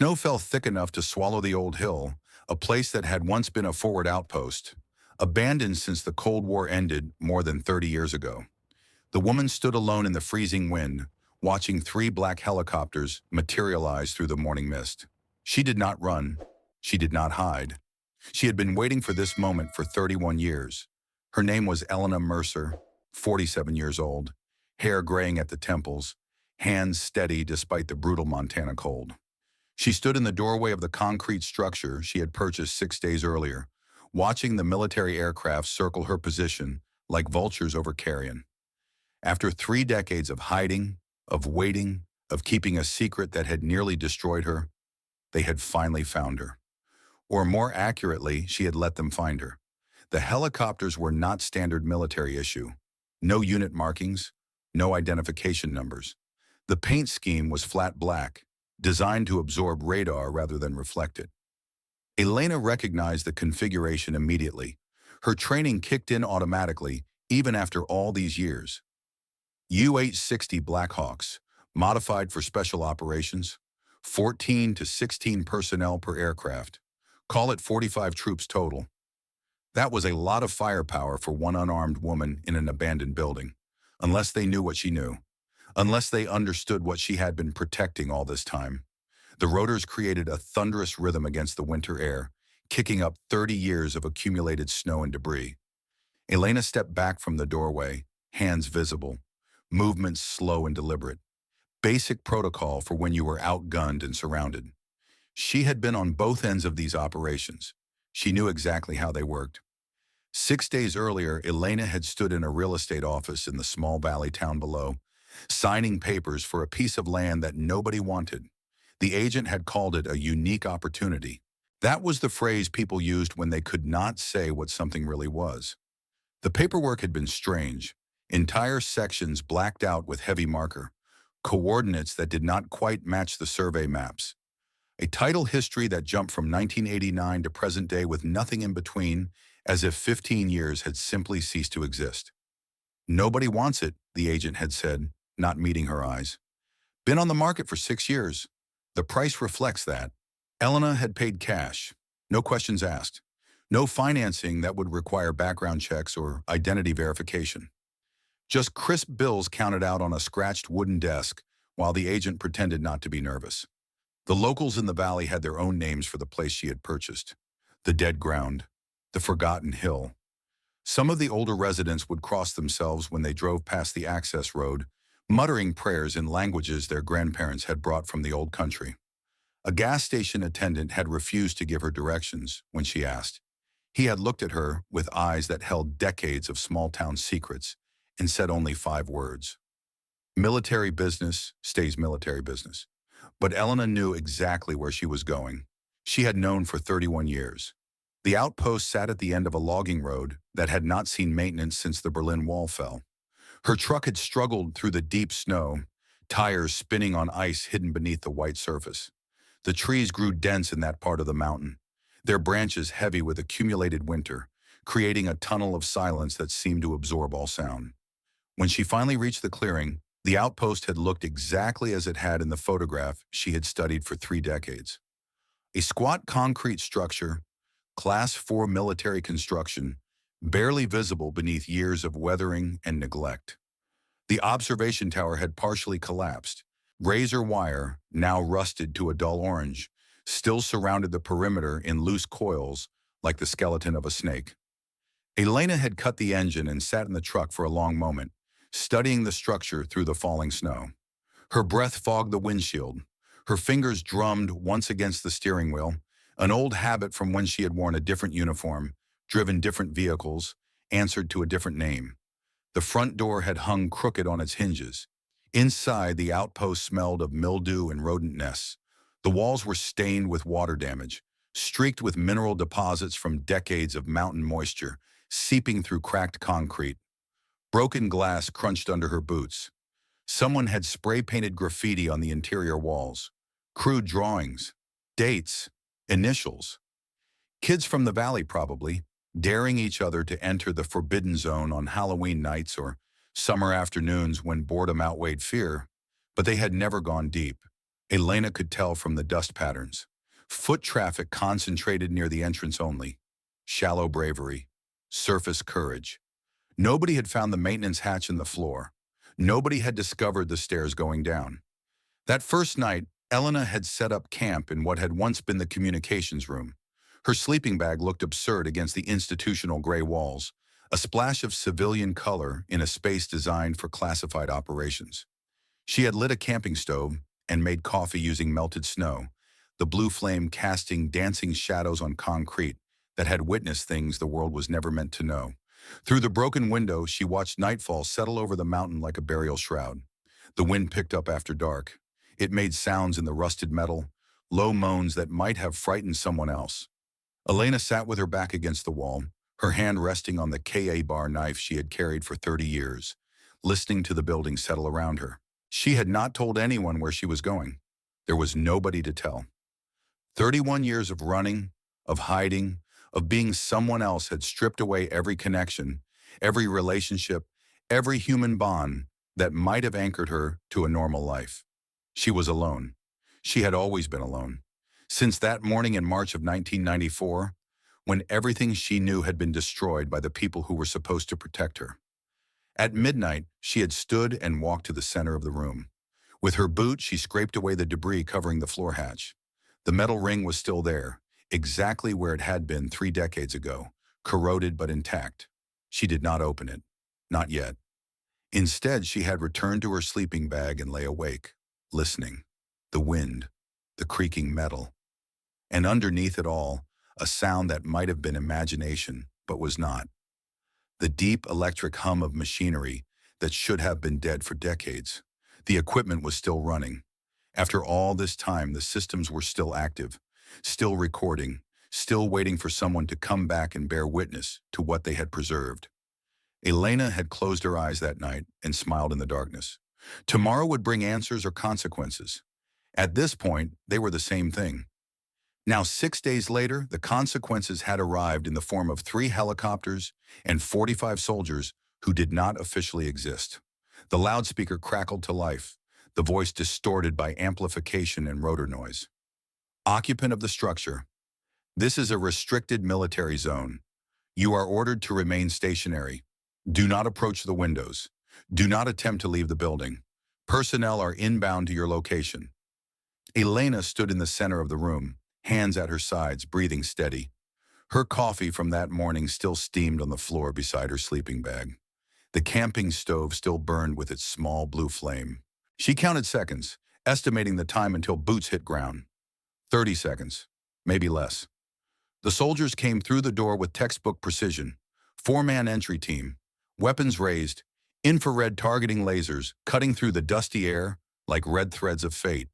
Snow fell thick enough to swallow the old hill, a place that had once been a forward outpost, abandoned since the Cold War ended more than 30 years ago. The woman stood alone in the freezing wind, watching three black helicopters materialize through the morning mist. She did not run. She did not hide. She had been waiting for this moment for 31 years. Her name was Elena Mercer, 47 years old, hair graying at the temples, hands steady despite the brutal Montana cold. She stood in the doorway of the concrete structure she had purchased 6 days earlier, watching the military aircraft circle her position like vultures over carrion. After 3 decades of hiding, of waiting, of keeping a secret that had nearly destroyed her, they had finally found her. Or more accurately, she had let them find her. The helicopters were not standard military issue. No unit markings, no identification numbers. The paint scheme was flat black, designed to absorb radar rather than reflect it. Elena recognized the configuration immediately. Her training kicked in automatically, even after all these years. UH-60 Blackhawks, modified for special operations, 14 to 16 personnel per aircraft. Call it 45 troops total. That was a lot of firepower for one unarmed woman in an abandoned building, unless they knew what she knew, unless they understood what she had been protecting all this time. The rotors created a thunderous rhythm against the winter air, kicking up 30 years of accumulated snow and debris. Elena stepped back from the doorway, hands visible, movements slow and deliberate. Basic protocol for when you were outgunned and surrounded. She had been on both ends of these operations. She knew exactly how they worked. 6 days earlier, Elena had stood in a real estate office in the small valley town below, signing papers for a piece of land that nobody wanted. The agent had called it a unique opportunity. That was the phrase people used when they could not say what something really was. The paperwork had been strange. Entire sections blacked out with heavy marker, coordinates that did not quite match the survey maps. A title history that jumped from 1989 to present day with nothing in between, as if 15 years had simply ceased to exist. Nobody wants it, the agent had said, not meeting her eyes. Been on the market for 6 years. The price reflects that. Elena had paid cash, no questions asked. No financing that would require background checks or identity verification. Just crisp bills counted out on a scratched wooden desk while the agent pretended not to be nervous. The locals in the valley had their own names for the place she had purchased. The Dead Ground, the Forgotten Hill. Some of the older residents would cross themselves when they drove past the access road, muttering prayers in languages their grandparents had brought from the old country. A gas station attendant had refused to give her directions when she asked. He had looked at her with eyes that held decades of small-town secrets and said only 5 words. Military business stays military business. But Elena knew exactly where she was going. She had known for 31 years. The outpost sat at the end of a logging road that had not seen maintenance since the Berlin Wall fell. Her truck had struggled through the deep snow, tires spinning on ice hidden beneath the white surface. The trees grew dense in that part of the mountain, their branches heavy with accumulated winter, creating a tunnel of silence that seemed to absorb all sound. When she finally reached the clearing, the outpost had looked exactly as it had in the photograph she had studied for 3 decades. A squat concrete structure, Class 4 military construction, barely visible beneath years of weathering and neglect. The observation tower had partially collapsed. Razor wire, now rusted to a dull orange, still surrounded the perimeter in loose coils like the skeleton of a snake. Elena had cut the engine and sat in the truck for a long moment, studying the structure through the falling snow. Her breath fogged the windshield. Her fingers drummed once against the steering wheel, an old habit from when she had worn a different uniform, driven different vehicles, answered to a different name. The front door had hung crooked on its hinges. Inside, the outpost smelled of mildew and rodent nests. The walls were stained with water damage, streaked with mineral deposits from decades of mountain moisture, seeping through cracked concrete. Broken glass crunched under her boots. Someone had spray-painted graffiti on the interior walls. Crude drawings, dates, initials. Kids from the valley probably, daring each other to enter the forbidden zone on Halloween nights or summer afternoons when boredom outweighed fear, but they had never gone deep. Elena could tell from the dust patterns. Foot traffic concentrated near the entrance only. Shallow bravery. Surface courage. Nobody had found the maintenance hatch in the floor. Nobody had discovered the stairs going down. That first night, Elena had set up camp in what had once been the communications room. Her sleeping bag looked absurd against the institutional gray walls, a splash of civilian color in a space designed for classified operations. She had lit a camping stove and made coffee using melted snow, the blue flame casting dancing shadows on concrete that had witnessed things the world was never meant to know. Through the broken window, she watched nightfall settle over the mountain like a burial shroud. The wind picked up after dark. It made sounds in the rusted metal, low moans that might have frightened someone else. Elena sat with her back against the wall, her hand resting on the Ka-bar knife she had carried for 30 years, listening to the building settle around her. She had not told anyone where she was going. There was nobody to tell. 31 years of running, of hiding, of being someone else had stripped away every connection, every relationship, every human bond that might have anchored her to a normal life. She was alone. She had always been alone. Since that morning in March of 1994, when everything she knew had been destroyed by the people who were supposed to protect her. At midnight, she had stood and walked to the center of the room. With her boot, she scraped away the debris covering the floor hatch. The metal ring was still there, exactly where it had been 3 decades ago, corroded but intact. She did not open it. Not yet. Instead, she had returned to her sleeping bag and lay awake, listening. The wind, the creaking metal. And underneath it all, a sound that might have been imagination, but was not. The deep electric hum of machinery that should have been dead for decades. The equipment was still running. After all this time, the systems were still active, still recording, still waiting for someone to come back and bear witness to what they had preserved. Elena had closed her eyes that night and smiled in the darkness. Tomorrow would bring answers or consequences. At this point, they were the same thing. Now, 6 days later, the consequences had arrived in the form of 3 helicopters and 45 soldiers who did not officially exist. The loudspeaker crackled to life, the voice distorted by amplification and rotor noise. Occupant of the structure. This is a restricted military zone. You are ordered to remain stationary. Do not approach the windows. Do not attempt to leave the building. Personnel are inbound to your location. Elena stood in the center of the room, hands at her sides, breathing steady. Her coffee from that morning still steamed on the floor beside her sleeping bag. The camping stove still burned with its small blue flame. She counted seconds, estimating the time until boots hit ground. 30 seconds, maybe less. The soldiers came through the door with textbook precision. 4-man entry team, weapons raised, infrared targeting lasers cutting through the dusty air like red threads of fate.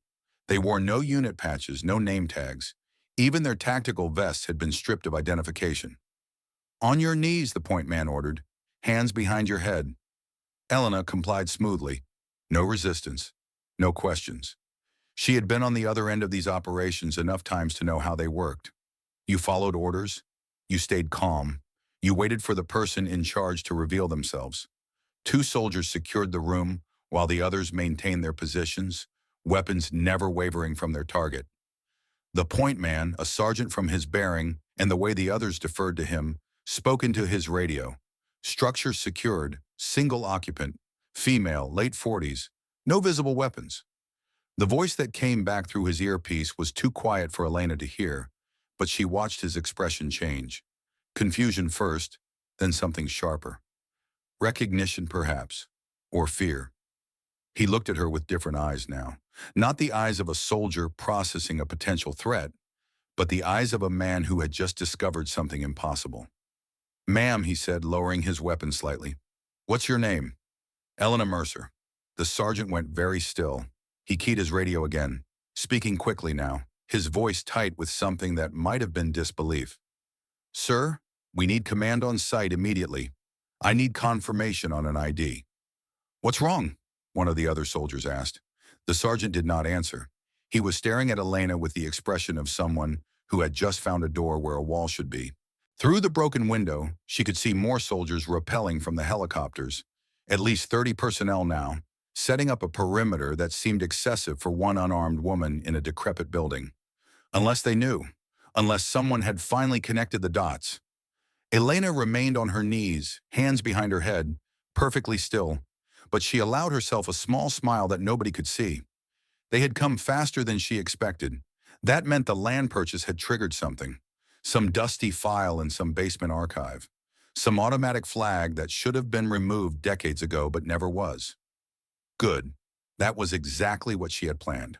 They wore no unit patches, no name tags. Even their tactical vests had been stripped of identification. On your knees, the point man ordered. Hands behind your head. Elena complied smoothly. No resistance. No questions. She had been on the other end of these operations enough times to know how they worked. You followed orders. You stayed calm. You waited for the person in charge to reveal themselves. 2 soldiers secured the room while the others maintained their positions, weapons never wavering from their target. The point man, a sergeant from his bearing and the way the others deferred to him, spoke into his radio. Structure secured, single occupant, female, late 40s, no visible weapons. The voice that came back through his earpiece was too quiet for Elena to hear, but she watched his expression change. Confusion first, then something sharper. Recognition, perhaps, or fear. He looked at her with different eyes now. Not the eyes of a soldier processing a potential threat, but the eyes of a man who had just discovered something impossible. "Ma'am," he said, lowering his weapon slightly. "What's your name?" "Elena Mercer." The sergeant went very still. He keyed his radio again, speaking quickly now, his voice tight with something that might have been disbelief. "Sir, we need command on site immediately. I need confirmation on an ID." "What's wrong?" one of the other soldiers asked. The sergeant did not answer. He was staring at Elena with the expression of someone who had just found a door where a wall should be. Through the broken window, she could see more soldiers rappelling from the helicopters, at least 30 personnel now, setting up a perimeter that seemed excessive for one unarmed woman in a decrepit building. Unless they knew, unless someone had finally connected the dots. Elena remained on her knees, hands behind her head, perfectly still, but she allowed herself a small smile that nobody could see. They had come faster than she expected. That meant the land purchase had triggered something. Some dusty file in some basement archive. Some automatic flag that should have been removed decades ago but never was. Good. That was exactly what she had planned.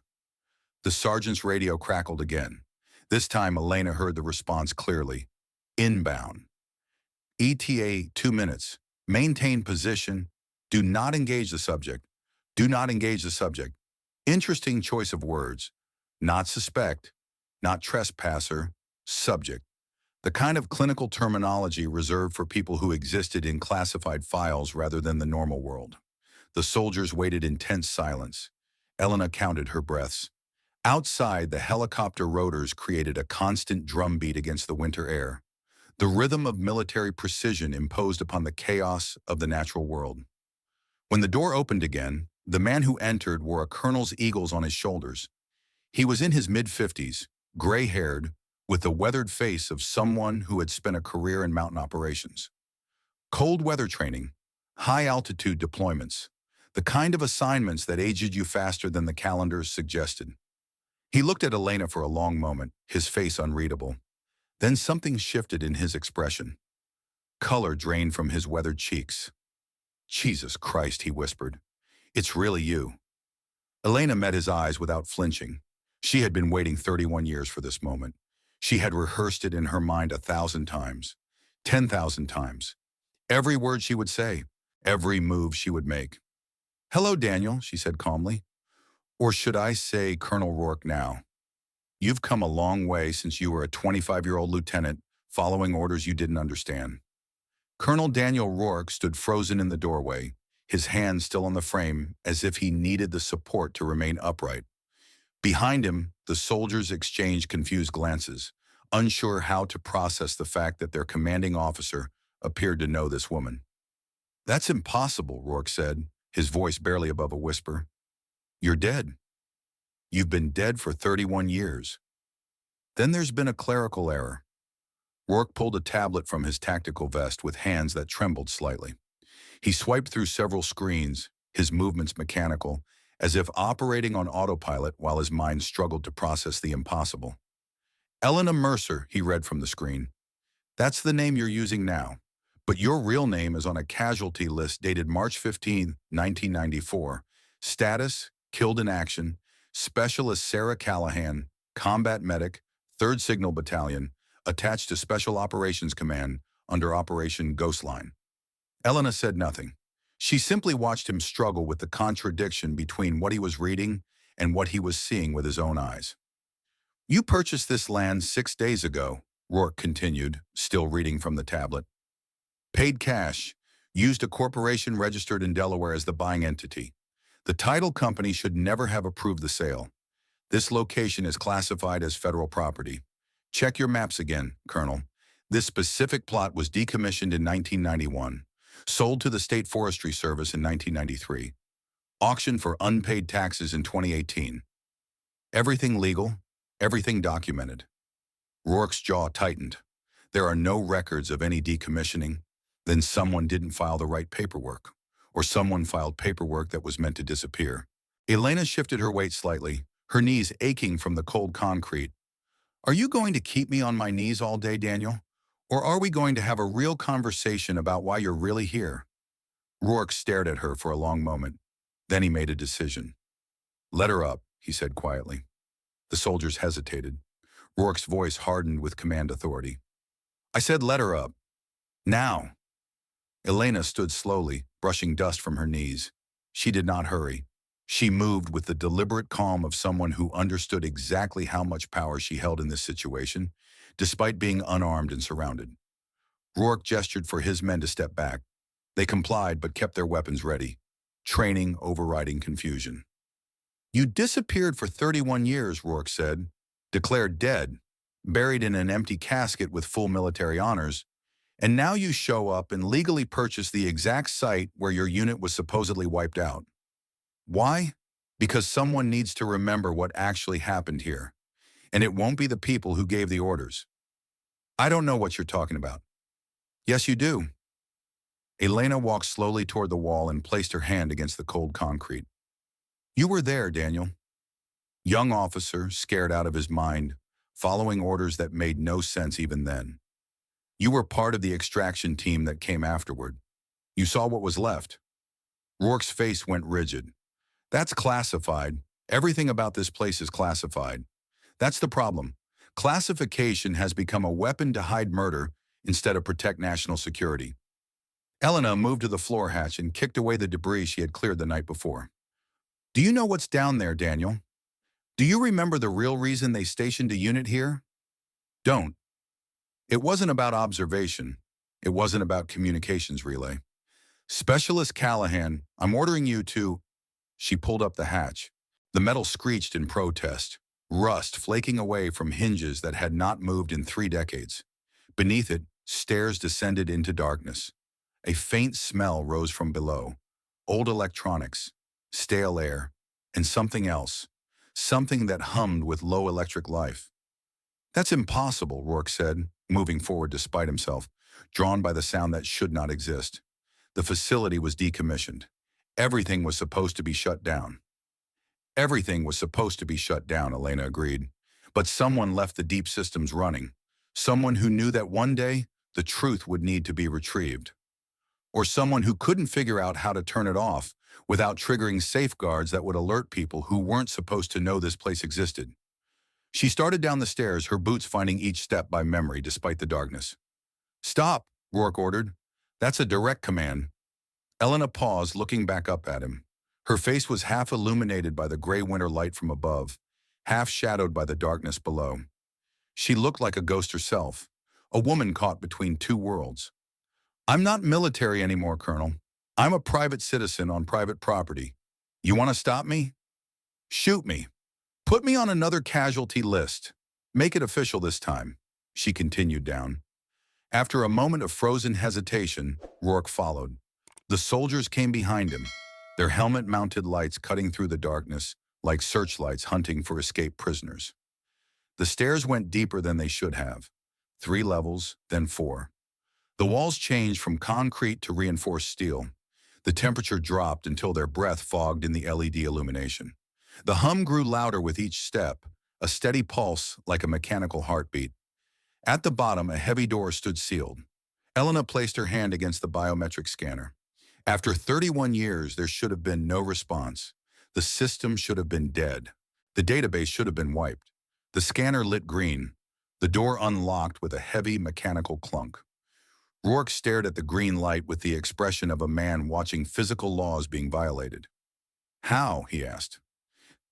The sergeant's radio crackled again. This time Elena heard the response clearly. Inbound. ETA 2 minutes. Maintain position. Do not engage the subject. Do not engage the subject. Interesting choice of words. Not suspect, not trespasser, subject. The kind of clinical terminology reserved for people who existed in classified files rather than the normal world. The soldiers waited in tense silence. Elena counted her breaths. Outside, the helicopter rotors created a constant drumbeat against the winter air. The rhythm of military precision imposed upon the chaos of the natural world. When the door opened again, the man who entered wore a colonel's eagles on his shoulders. He was in his mid-50s, gray-haired, with the weathered face of someone who had spent a career in mountain operations. Cold weather training, high-altitude deployments, the kind of assignments that aged you faster than the calendars suggested. He looked at Elena for a long moment, his face unreadable. Then something shifted in his expression. Color drained from his weathered cheeks. Jesus Christ, he whispered. It's really you. Elena met his eyes without flinching. She had been waiting 31 years for this moment. She had rehearsed it in her mind 1,000 times, 10,000 times. Every word she would say, every move she would make. Hello, Daniel, she said calmly. Or should I say Colonel Rourke now? You've come a long way since you were a 25-year-old lieutenant following orders you didn't understand. Colonel Daniel Rourke stood frozen in the doorway, his hands still on the frame as if he needed the support to remain upright. Behind him, the soldiers exchanged confused glances, unsure how to process the fact that their commanding officer appeared to know this woman. That's impossible, Rourke said, his voice barely above a whisper. You're dead. You've been dead for 31 years. Then there's been a clerical error. Rourke pulled a tablet from his tactical vest with hands that trembled slightly. He swiped through several screens, his movements mechanical, as if operating on autopilot while his mind struggled to process the impossible. Elena Mercer, he read from the screen. That's the name you're using now, but your real name is on a casualty list dated March 15, 1994. Status, killed in action, Specialist Sarah Callahan, combat medic, 3rd Signal Battalion, attached to Special Operations Command under Operation Ghostline. Elena said nothing. She simply watched him struggle with the contradiction between what he was reading and what he was seeing with his own eyes. You purchased this land 6 days ago, Rourke continued, still reading from the tablet. Paid cash, used a corporation registered in Delaware as the buying entity. The title company should never have approved the sale. This location is classified as federal property. Check your maps again, Colonel. This specific plot was decommissioned in 1991. Sold to the State Forestry Service in 1993. Auctioned for unpaid taxes in 2018. Everything legal, everything documented. Rourke's jaw tightened. There are no records of any decommissioning. Then someone didn't file the right paperwork, or someone filed paperwork that was meant to disappear. Elena shifted her weight slightly, her knees aching from the cold concrete. Are you going to keep me on my knees all day, Daniel? Or are we going to have a real conversation about why you're really here? Rourke stared at her for a long moment. Then he made a decision. Let her up, he said quietly. The soldiers hesitated. Rourke's voice hardened with command authority. I said let her up. Now. Elena stood slowly, brushing dust from her knees. She did not hurry. She moved with the deliberate calm of someone who understood exactly how much power she held in this situation, despite being unarmed and surrounded. Rourke gestured for his men to step back. They complied but kept their weapons ready, training overriding confusion. You disappeared for 31 years, Rourke said, declared dead, buried in an empty casket with full military honors, and now you show up and legally purchase the exact site where your unit was supposedly wiped out. Why? Because someone needs to remember what actually happened here, and it won't be the people who gave the orders. I don't know what you're talking about. Yes, you do. Elena walked slowly toward the wall and placed her hand against the cold concrete. You were there, Daniel. Young officer, scared out of his mind, following orders that made no sense even then. You were part of the extraction team that came afterward. You saw what was left. Rourke's face went rigid. That's classified. Everything about this place is classified. That's the problem. Classification has become a weapon to hide murder instead of protect national security. Elena moved to the floor hatch and kicked away the debris she had cleared the night before. Do you know what's down there, Daniel? Do you remember the real reason they stationed a unit here? Don't. It wasn't about observation. It wasn't about communications relay. Specialist Callahan, I'm ordering you to... She pulled up the hatch. The metal screeched in protest, rust flaking away from hinges that had not moved in 3 decades. Beneath it, stairs descended into darkness. A faint smell rose from below. Old electronics, stale air, and something else. Something that hummed with low electric life. That's impossible, Rourke said, moving forward despite himself, drawn by the sound that should not exist. The facility was decommissioned. Everything was supposed to be shut down. Everything was supposed to be shut down, Elena agreed. But someone left the deep systems running. Someone who knew that one day, the truth would need to be retrieved. Or someone who couldn't figure out how to turn it off without triggering safeguards that would alert people who weren't supposed to know this place existed. She started down the stairs, her boots finding each step by memory despite the darkness. Stop, Rourke ordered. That's a direct command. Elena paused, looking back up at him. Her face was half illuminated by the gray winter light from above, half shadowed by the darkness below. She looked like a ghost herself, a woman caught between 2 worlds. I'm not military anymore, Colonel. I'm a private citizen on private property. You want to stop me? Shoot me. Put me on another casualty list. Make it official this time, she continued down. After a moment of frozen hesitation, Rourke followed. The soldiers came behind him, their helmet-mounted lights cutting through the darkness like searchlights hunting for escaped prisoners. The stairs went deeper than they should have. 3 levels, then 4. The walls changed from concrete to reinforced steel. The temperature dropped until their breath fogged in the LED illumination. The hum grew louder with each step, a steady pulse like a mechanical heartbeat. At the bottom, a heavy door stood sealed. Elena placed her hand against the biometric scanner. After 31 years, there should have been no response. The system should have been dead. The database should have been wiped. The scanner lit green. The door unlocked with a heavy mechanical clunk. Rourke stared at the green light with the expression of a man watching physical laws being violated. How? He asked.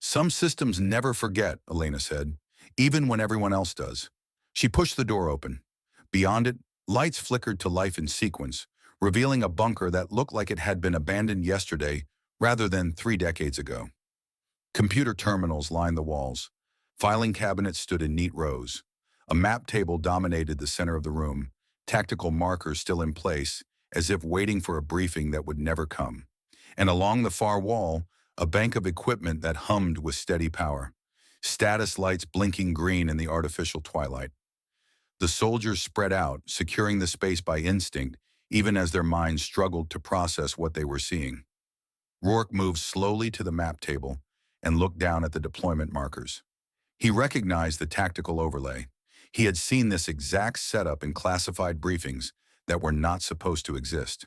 Some systems never forget, Elena said, even when everyone else does. She pushed the door open. Beyond it, lights flickered to life in sequence, revealing a bunker that looked like it had been abandoned yesterday rather than 3 decades ago. Computer terminals lined the walls. Filing cabinets stood in neat rows. A map table dominated the center of the room, tactical markers still in place, as if waiting for a briefing that would never come. And along the far wall, a bank of equipment that hummed with steady power. Status lights blinking green in the artificial twilight. The soldiers spread out, securing the space by instinct, even as their minds struggled to process what they were seeing. Rourke moved slowly to the map table and looked down at the deployment markers. He recognized the tactical overlay. He had seen this exact setup in classified briefings that were not supposed to exist.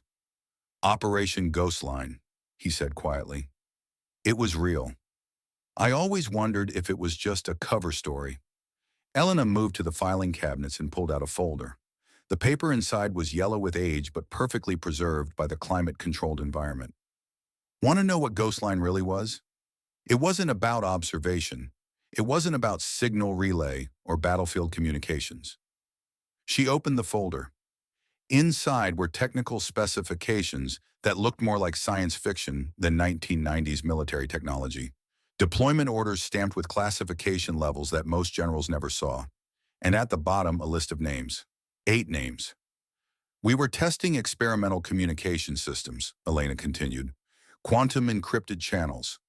Operation Ghostline, he said quietly. It was real. I always wondered if it was just a cover story. Elena moved to the filing cabinets and pulled out a folder. The paper inside was yellow with age but perfectly preserved by the climate-controlled environment. Want to know what Ghostline really was? It wasn't about observation. It wasn't about signal relay or battlefield communications. She opened the folder. Inside were technical specifications that looked more like science fiction than 1990s military technology. Deployment orders stamped with classification levels that most generals never saw. And at the bottom, a list of names. 8 names. We were testing experimental communication systems, Elena continued. quantum encrypted channels,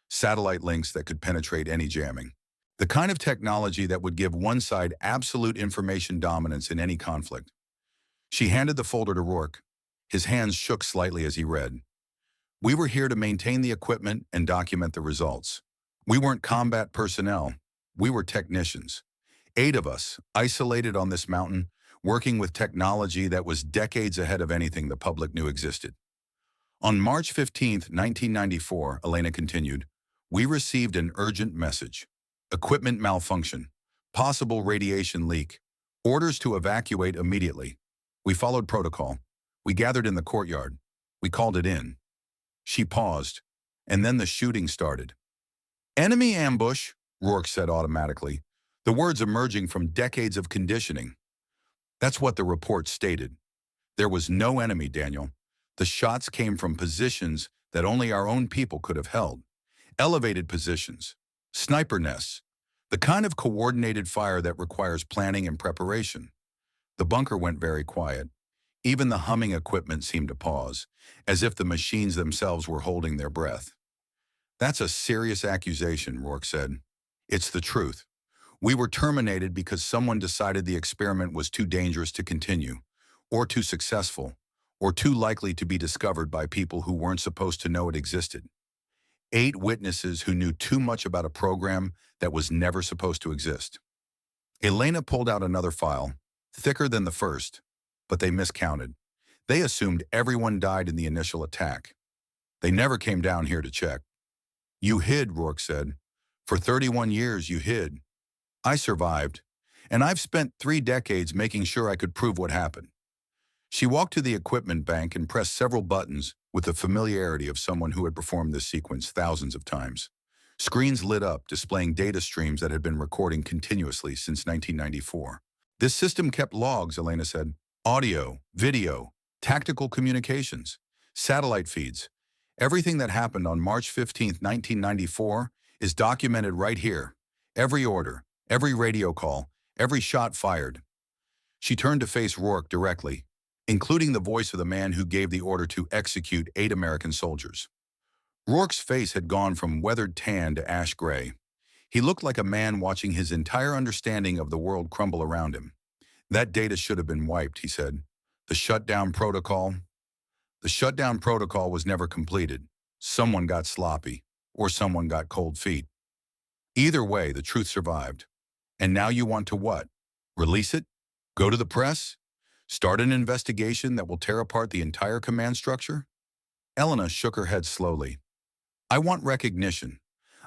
satellite links that could penetrate any jamming. The kind of technology that would give one side absolute information dominance in any conflict. She handed the folder to Rourke. His hands shook slightly as he read. We were here to maintain the equipment and document the results. We weren't combat personnel. We were technicians. 8 of us, isolated on this mountain, working with technology that was decades ahead of anything the public knew existed. On March 15, 1994, Elena continued, we received an urgent message. Equipment malfunction. Possible radiation leak. Orders to evacuate immediately. We followed protocol. We gathered in the courtyard. We called it in. She paused, and then the shooting started. Enemy ambush, Rourke said automatically, the words emerging from decades of conditioning. That's what the report stated. There was no enemy, Daniel. The shots came from positions that only our own people could have held. Elevated positions, sniper nests, the kind of coordinated fire that requires planning and preparation. The bunker went very quiet. Even the humming equipment seemed to pause, as if the machines themselves were holding their breath. That's a serious accusation, Rourke said. It's the truth. We were terminated because someone decided the experiment was too dangerous to continue, or too successful, or too likely to be discovered by people who weren't supposed to know it existed. 8 witnesses who knew too much about a program that was never supposed to exist. Elena pulled out another file, thicker than the first, but they miscounted. They assumed everyone died in the initial attack. They never came down here to check. You hid, Rourke said. For 31 years, you hid. I survived, and I've spent 3 decades making sure I could prove what happened. She walked to the equipment bank and pressed several buttons with the familiarity of someone who had performed this sequence thousands of times. Screens lit up, displaying data streams that had been recording continuously since 1994. This system kept logs, Elena said. Audio, video, tactical communications, satellite feeds. Everything that happened on March 15, 1994 is documented right here. Every order, every radio call, every shot fired. She turned to face Rourke directly, including the voice of the man who gave the order to execute 8 American soldiers. Rourke's face had gone from weathered tan to ash gray. He looked like a man watching his entire understanding of the world crumble around him. That data should have been wiped, he said. The shutdown protocol was never completed. Someone got sloppy, or someone got cold feet. Either way, the truth survived. And now you want to what? Release it? Go to the press? Start an investigation that will tear apart the entire command structure? Elena shook her head slowly. I want recognition.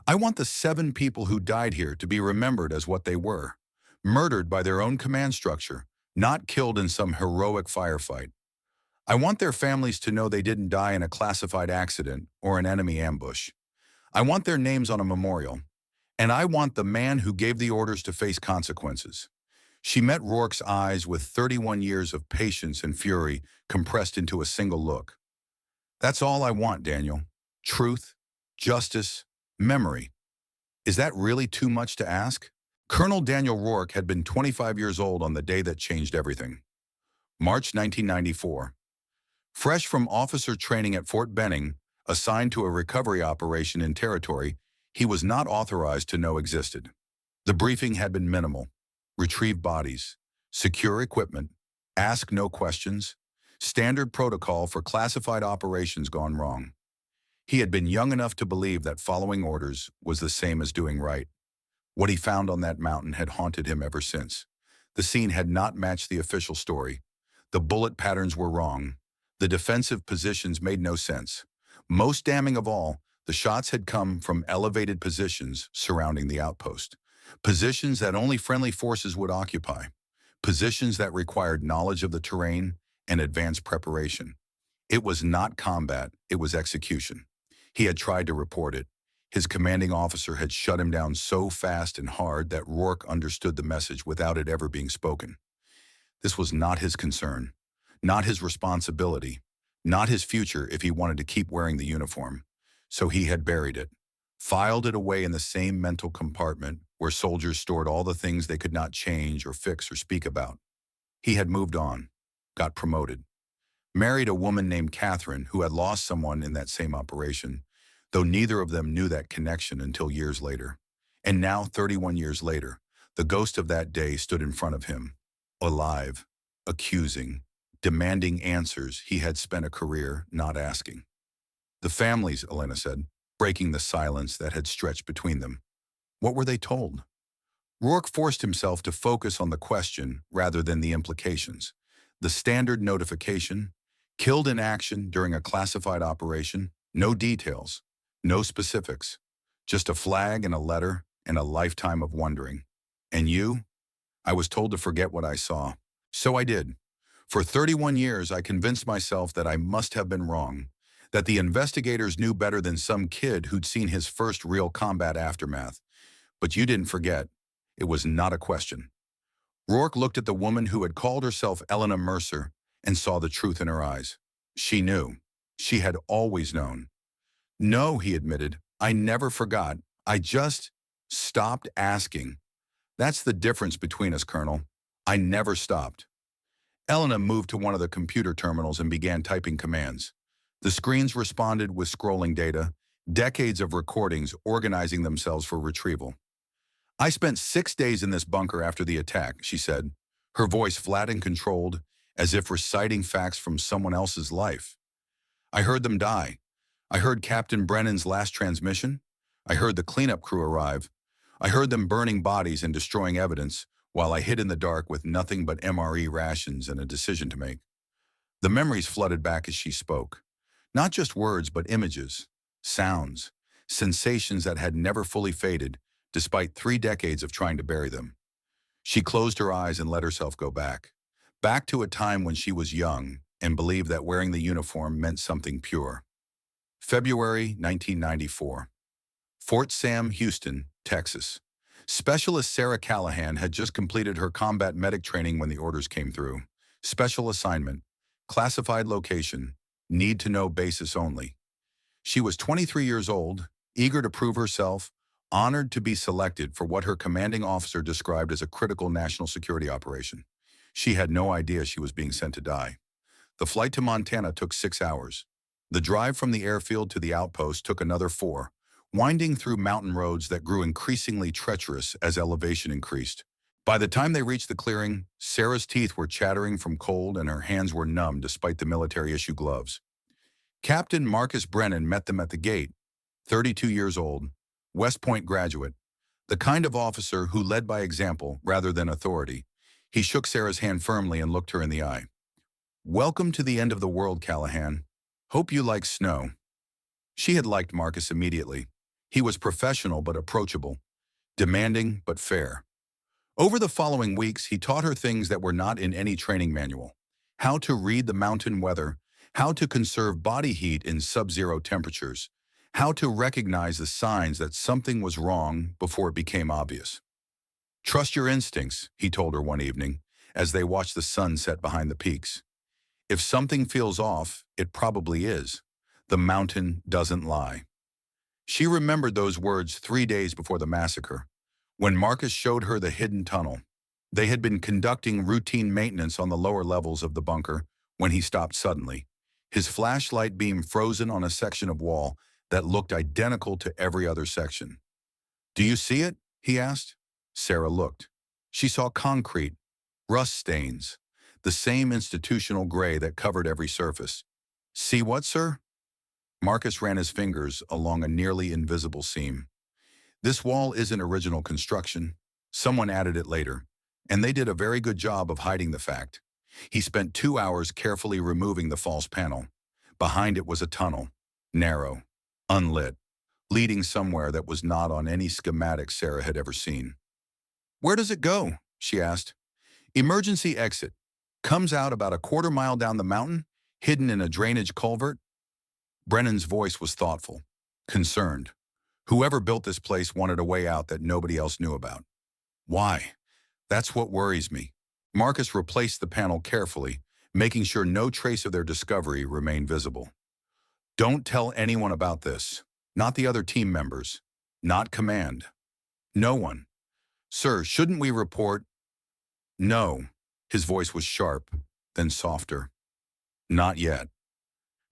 I want the 7 people who died here to be remembered as what they were. Murdered by their own command structure, not killed in some heroic firefight. I want their families to know they didn't die in a classified accident or an enemy ambush. I want their names on a memorial. And I want the man who gave the orders to face consequences. She met Rourke's eyes with 31 years of patience and fury compressed into a single look. That's all I want, Daniel. Truth, justice, memory. Is that really too much to ask? Colonel Daniel Rourke had been 25 years old on the day that changed everything. March 1994. Fresh from officer training at Fort Benning, assigned to a recovery operation in territory he was not authorized to know existed. The briefing had been minimal. Retrieve bodies, secure equipment, ask no questions, standard protocol for classified operations gone wrong. He had been young enough to believe that following orders was the same as doing right. What he found on that mountain had haunted him ever since. The scene had not matched the official story. The bullet patterns were wrong. The defensive positions made no sense. Most damning of all, the shots had come from elevated positions surrounding the outpost. Positions that only friendly forces would occupy. Positions that required knowledge of the terrain and advanced preparation. It was not combat, it was execution. He had tried to report it. His commanding officer had shut him down so fast and hard that Rourke understood the message without it ever being spoken. This was not his concern, not his responsibility, not his future if he wanted to keep wearing the uniform. So he had buried it, filed it away in the same mental compartment where soldiers stored all the things they could not change or fix or speak about. He had moved on, got promoted, married a woman named Catherine who had lost someone in that same operation, though neither of them knew that connection until years later. And now, 31 years later, the ghost of that day stood in front of him, alive, accusing, demanding answers he had spent a career not asking. The families, Elena said, breaking the silence that had stretched between them. What were they told? Rourke forced himself to focus on the question rather than the implications. The standard notification, killed in action during a classified operation, no details, no specifics, just a flag and a letter and a lifetime of wondering. And you? I was told to forget what I saw. So I did. For 31 years, I convinced myself that I must have been wrong, that the investigators knew better than some kid who'd seen his first real combat aftermath. But you didn't forget. It was not a question. Rourke looked at the woman who had called herself Elena Mercer and saw the truth in her eyes. She knew. She had always known. No, he admitted, I never forgot. I just stopped asking. That's the difference between us, Colonel. I never stopped. Elena moved to one of the computer terminals and began typing commands. The screens responded with scrolling data, decades of recordings organizing themselves for retrieval. I spent 6 days in this bunker after the attack, she said, her voice flat and controlled, as if reciting facts from someone else's life. I heard them die. I heard Captain Brennan's last transmission. I heard the cleanup crew arrive. I heard them burning bodies and destroying evidence, while I hid in the dark with nothing but MRE rations and a decision to make. The memories flooded back as she spoke. Not just words, but images, sounds, sensations that had never fully faded, despite 3 decades of trying to bury them. She closed her eyes and let herself go back to a time when she was young and believed that wearing the uniform meant something pure. February 1994. Fort Sam Houston, Texas. Specialist Sarah Callahan had just completed her combat medic training when the orders came through. Special assignment, classified location, need-to-know basis only. She was 23 years old, eager to prove herself, honored to be selected for what her commanding officer described as a critical national security operation. She had no idea she was being sent to die. The flight to Montana took 6 hours. The drive from the airfield to the outpost took another 4, winding through mountain roads that grew increasingly treacherous as elevation increased. By the time they reached the clearing, Sarah's teeth were chattering from cold and her hands were numb despite the military-issue gloves. Captain Marcus Brennan met them at the gate, 32 years old, West Point graduate, the kind of officer who led by example rather than authority. He shook Sarah's hand firmly and looked her in the eye. Welcome to the end of the world, Callahan. Hope you like snow. She had liked Marcus immediately. He was professional but approachable, demanding but fair. Over the following weeks, he taught her things that were not in any training manual. How to read the mountain weather, how to conserve body heat in sub-zero temperatures, how to recognize the signs that something was wrong before it became obvious. Trust your instincts, he told her one evening, as they watched the sun set behind the peaks. If something feels off, it probably is. The mountain doesn't lie. She remembered those words 3 days before the massacre, when Marcus showed her the hidden tunnel. They had been conducting routine maintenance on the lower levels of the bunker when he stopped suddenly, his flashlight beam frozen on a section of wall that looked identical to every other section. Do you see it? He asked. Sarah looked. She saw concrete, rust stains, the same institutional gray that covered every surface. See what, sir? Marcus ran his fingers along a nearly invisible seam. This wall isn't original construction. Someone added it later, and they did a very good job of hiding the fact. He spent 2 hours carefully removing the false panel. Behind it was a tunnel, narrow, unlit, leading somewhere that was not on any schematic Sarah had ever seen. Where does it go? She asked. Emergency exit. Comes out about a 1/4 mile down the mountain, hidden in a drainage culvert. Brennan's voice was thoughtful, concerned. Whoever built this place wanted a way out that nobody else knew about. Why? That's what worries me. Marcus replaced the panel carefully, making sure no trace of their discovery remained visible. Don't tell anyone about this. Not the other team members. Not command. No one. Sir, shouldn't we report? No. His voice was sharp, then softer. Not yet.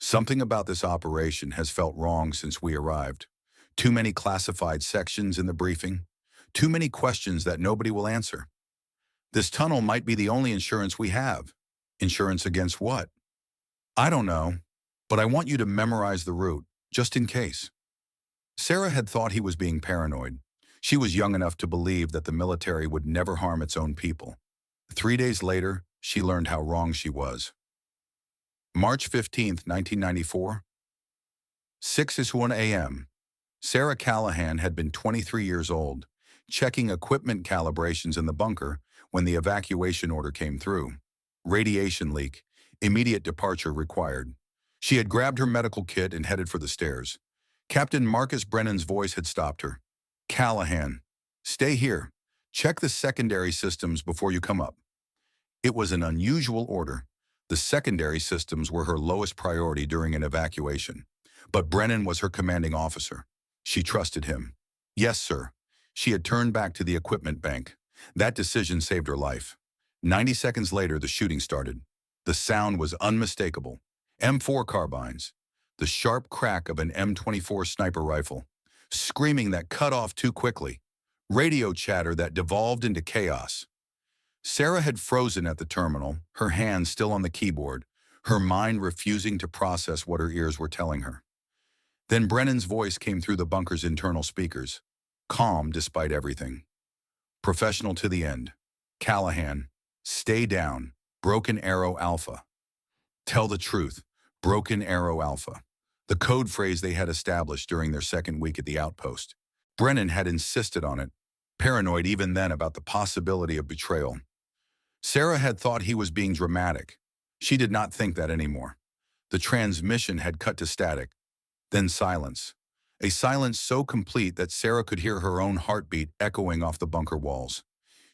Something about this operation has felt wrong since we arrived. Too many classified sections in the briefing. Too many questions that nobody will answer. This tunnel might be the only insurance we have. Insurance against what? I don't know, but I want you to memorize the route, just in case. Sarah had thought he was being paranoid. She was young enough to believe that the military would never harm its own people. 3 days later, she learned how wrong she was. March 15th, 1994, 6:01 a.m. Sarah Callahan had been 23 years old, checking equipment calibrations in the bunker when the evacuation order came through. Radiation leak, immediate departure required. She had grabbed her medical kit and headed for the stairs. Captain Marcus Brennan's voice had stopped her. Callahan, stay here. Check the secondary systems before you come up. It was an unusual order. The secondary systems were her lowest priority during an evacuation. But Brennan was her commanding officer. She trusted him. Yes, sir. She had turned back to the equipment bank. That decision saved her life. 90 seconds later, the shooting started. The sound was unmistakable. M4 carbines. The sharp crack of an M24 sniper rifle. Screaming that cut off too quickly. Radio chatter that devolved into chaos. Sarah had frozen at the terminal, her hands still on the keyboard, her mind refusing to process what her ears were telling her. Then Brennan's voice came through the bunker's internal speakers, calm despite everything. Professional to the end. Callahan, stay down. Broken Arrow Alpha. Tell the truth. Broken Arrow Alpha. The code phrase they had established during their second week at the outpost. Brennan had insisted on it, paranoid even then about the possibility of betrayal. Sarah had thought he was being dramatic. She did not think that anymore. The transmission had cut to static, then silence. A silence so complete that Sarah could hear her own heartbeat echoing off the bunker walls.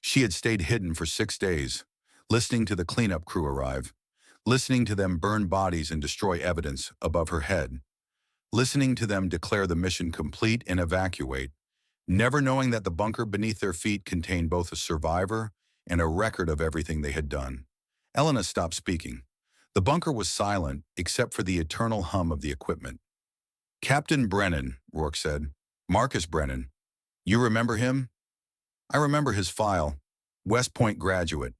She had stayed hidden for 6 days, listening to the cleanup crew arrive, listening to them burn bodies and destroy evidence above her head, listening to them declare the mission complete and evacuate, never knowing that the bunker beneath their feet contained both a survivor and a record of everything they had done. Elena stopped speaking. The bunker was silent except for the eternal hum of the equipment. Captain Brennan, Rourke said. Marcus Brennan. You remember him? I remember his file. West Point graduate.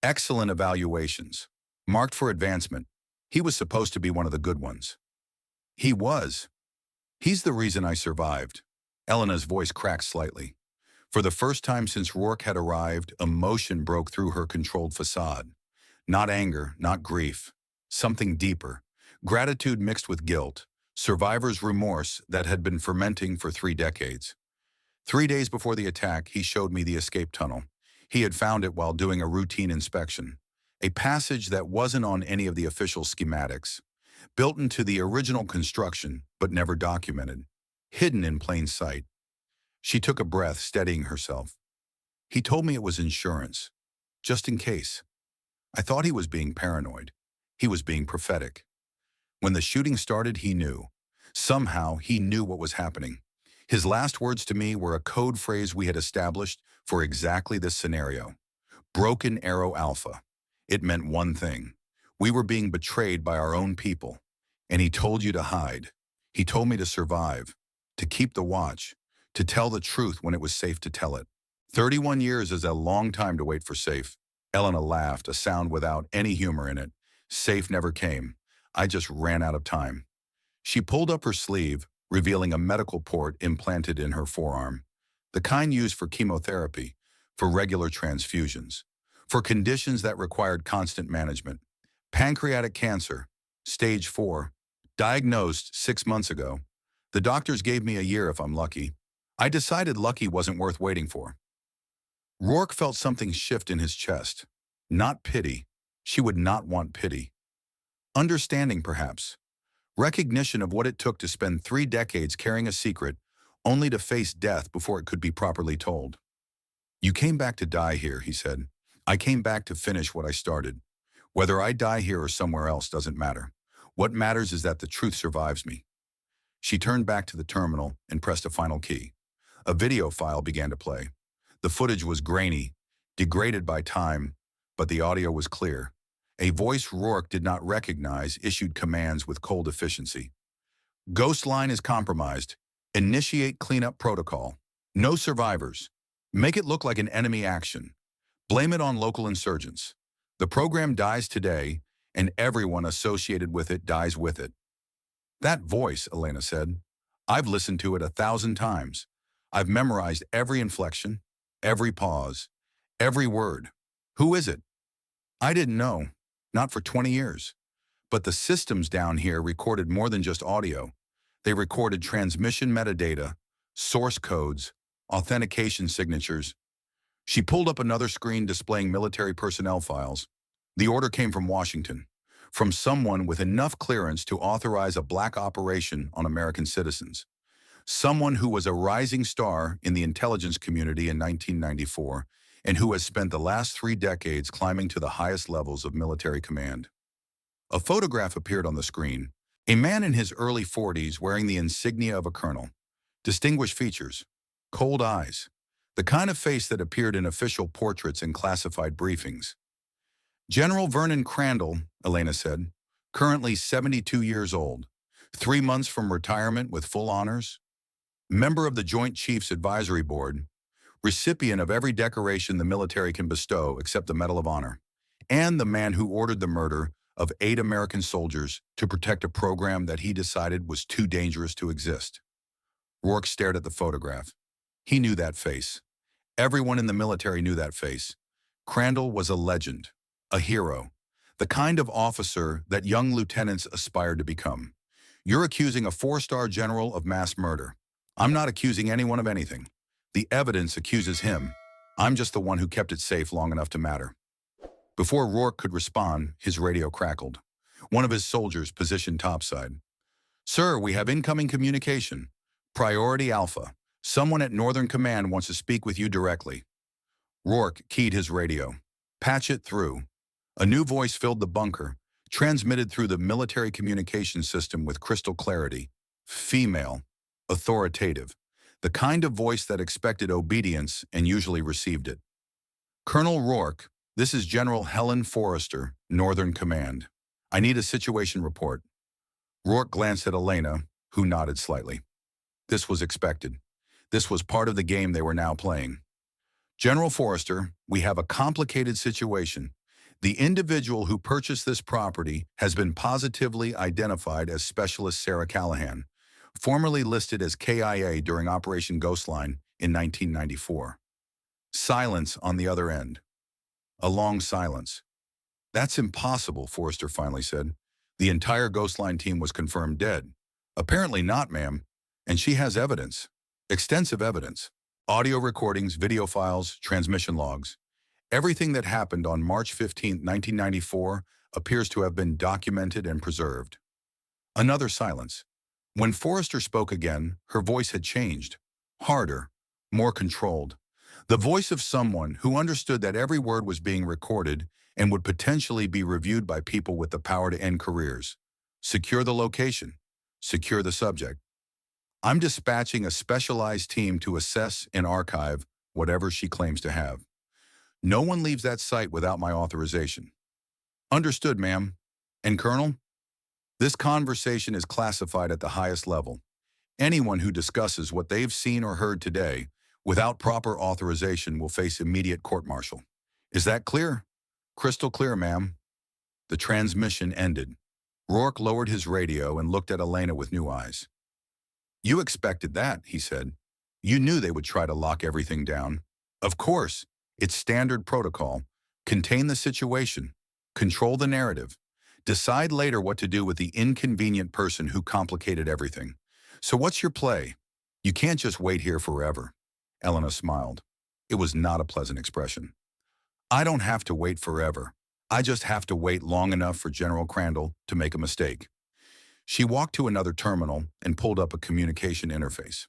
Excellent evaluations. Marked for advancement. He was supposed to be one of the good ones. He was. He's the reason I survived. Elena's voice cracked slightly. For the first time since Rourke had arrived, emotion broke through her controlled facade. Not anger, not grief. Something deeper. Gratitude mixed with guilt. Survivor's remorse that had been fermenting for 3 decades. 3 days before the attack, he showed me the escape tunnel. He had found it while doing a routine inspection. A passage that wasn't on any of the official schematics. Built into the original construction, but never documented. Hidden in plain sight. She took a breath, steadying herself. He told me it was insurance. Just in case. I thought he was being paranoid. He was being prophetic. When the shooting started, he knew. Somehow, he knew what was happening. His last words to me were a code phrase we had established for exactly this scenario. Broken Arrow Alpha. It meant one thing. We were being betrayed by our own people. And he told you to hide. He told me to survive, to keep the watch, to tell the truth when it was safe to tell it. 31 years is a long time to wait for safe. Elena laughed, a sound without any humor in it. Safe never came. I just ran out of time. She pulled up her sleeve, revealing a medical port implanted in her forearm. The kind used for chemotherapy, for regular transfusions, for conditions that required constant management. Pancreatic cancer, stage 4, diagnosed 6 months ago. The doctors gave me a year if I'm lucky. I decided lucky wasn't worth waiting for. Rourke felt something shift in his chest. Not pity. She would not want pity. Understanding, perhaps. Recognition of what it took to spend 3 decades carrying a secret, only to face death before it could be properly told. You came back to die here, he said. I came back to finish what I started. Whether I die here or somewhere else doesn't matter. What matters is that the truth survives me. She turned back to the terminal and pressed a final key. A video file began to play. The footage was grainy, degraded by time, but the audio was clear. A voice Rourke did not recognize issued commands with cold efficiency. Ghost line is compromised. Initiate cleanup protocol. No survivors. Make it look like an enemy action. Blame it on local insurgents. The program dies today, and everyone associated with it dies with it. That voice, Elena said. I've listened to it 1,000 times. I've memorized every inflection, every pause, every word. Who is it? I didn't know. Not for 20 years. But the systems down here recorded more than just audio. They recorded transmission metadata, source codes, authentication signatures. She pulled up another screen displaying military personnel files. The order came from Washington, from someone with enough clearance to authorize a black operation on American citizens. Someone who was a rising star in the intelligence community in 1994 and who has spent the last 3 decades climbing to the highest levels of military command. A photograph appeared on the screen. A man in his early 40s wearing the insignia of a colonel. Distinguished features. Cold eyes. The kind of face that appeared in official portraits and classified briefings. General Vernon Crandall, Elena said, currently 72 years old, 3 months from retirement with full honors, member of the Joint Chiefs Advisory Board, recipient of every decoration the military can bestow except the Medal of Honor, and the man who ordered the murder of 8 American soldiers to protect a program that he decided was too dangerous to exist. Rourke stared at the photograph. He knew that face. Everyone in the military knew that face. Crandall was a legend, a hero, the kind of officer that young lieutenants aspired to become. You're accusing a 4-star general of mass murder. I'm not accusing anyone of anything. The evidence accuses him. I'm just the one who kept it safe long enough to matter. Before Rourke could respond, his radio crackled. One of his soldiers positioned topside. Sir, we have incoming communication. Priority Alpha. Someone at Northern Command wants to speak with you directly. Rourke keyed his radio. Patch it through. A new voice filled the bunker, transmitted through the military communication system with crystal clarity. Female. Authoritative. The kind of voice that expected obedience and usually received it. Colonel Rourke, this is General Helen Forrester, Northern Command. I need a situation report. Rourke glanced at Elena, who nodded slightly. This was expected. This was part of the game they were now playing. General Forrester, we have a complicated situation. The individual who purchased this property has been positively identified as Specialist Sarah Callahan, formerly listed as KIA during Operation Ghostline in 1994. Silence on the other end. A long silence. That's impossible, Forrester finally said. The entire Ghostline team was confirmed dead. Apparently not, ma'am. And she has evidence. Extensive evidence. Audio recordings, video files, transmission logs. Everything that happened on March 15, 1994 appears to have been documented and preserved. Another silence. When Forrester spoke again, her voice had changed. Harder, more controlled. The voice of someone who understood that every word was being recorded and would potentially be reviewed by people with the power to end careers. Secure the location. Secure the subject. I'm dispatching a specialized team to assess and archive whatever she claims to have. No one leaves that site without my authorization. Understood, ma'am. And Colonel? This conversation is classified at the highest level. Anyone who discusses what they've seen or heard today without proper authorization will face immediate court-martial. Is that clear? Crystal clear, ma'am. The transmission ended. Rourke lowered his radio and looked at Elena with new eyes. You expected that, he said. You knew they would try to lock everything down. Of course, it's standard protocol. Contain the situation. Control the narrative. Decide later what to do with the inconvenient person who complicated everything. So what's your play? You can't just wait here forever. Elena smiled. It was not a pleasant expression. I don't have to wait forever. I just have to wait long enough for General Crandall to make a mistake. She walked to another terminal and pulled up a communication interface.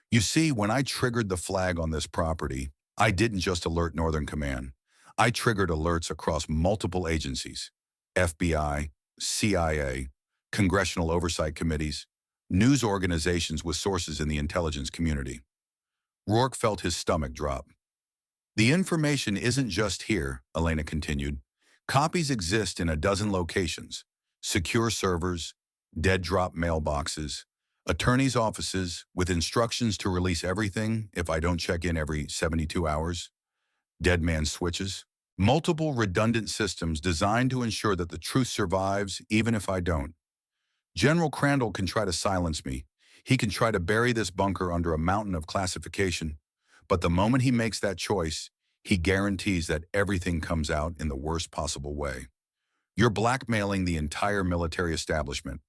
You see, when I triggered the flag on this property, I didn't just alert Northern Command. I triggered alerts across multiple agencies: FBI, CIA, congressional oversight committees, news organizations with sources in the intelligence community. Rourke felt his stomach drop. The information isn't just here, Elena continued. Copies exist in a dozen locations: secure servers, dead drop mailboxes, attorneys' offices with instructions to release everything if I don't check in every 72 hours, dead man switches, multiple redundant systems designed to ensure that the truth survives even if I don't. General Crandall can try to silence me. He can try to bury this bunker under a mountain of classification. But the moment he makes that choice, he guarantees that everything comes out in the worst possible way. You're blackmailing the entire military establishment.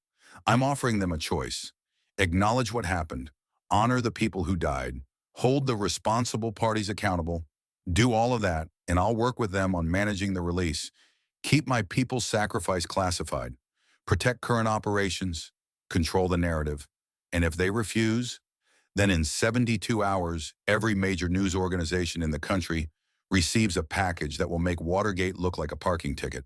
I'm offering them a choice. Acknowledge what happened, honor the people who died, hold the responsible parties accountable, do all of that, and I'll work with them on managing the release. Keep my people's sacrifice classified, protect current operations, control the narrative. And if they refuse, then in 72 hours, every major news organization in the country receives a package that will make Watergate look like a parking ticket.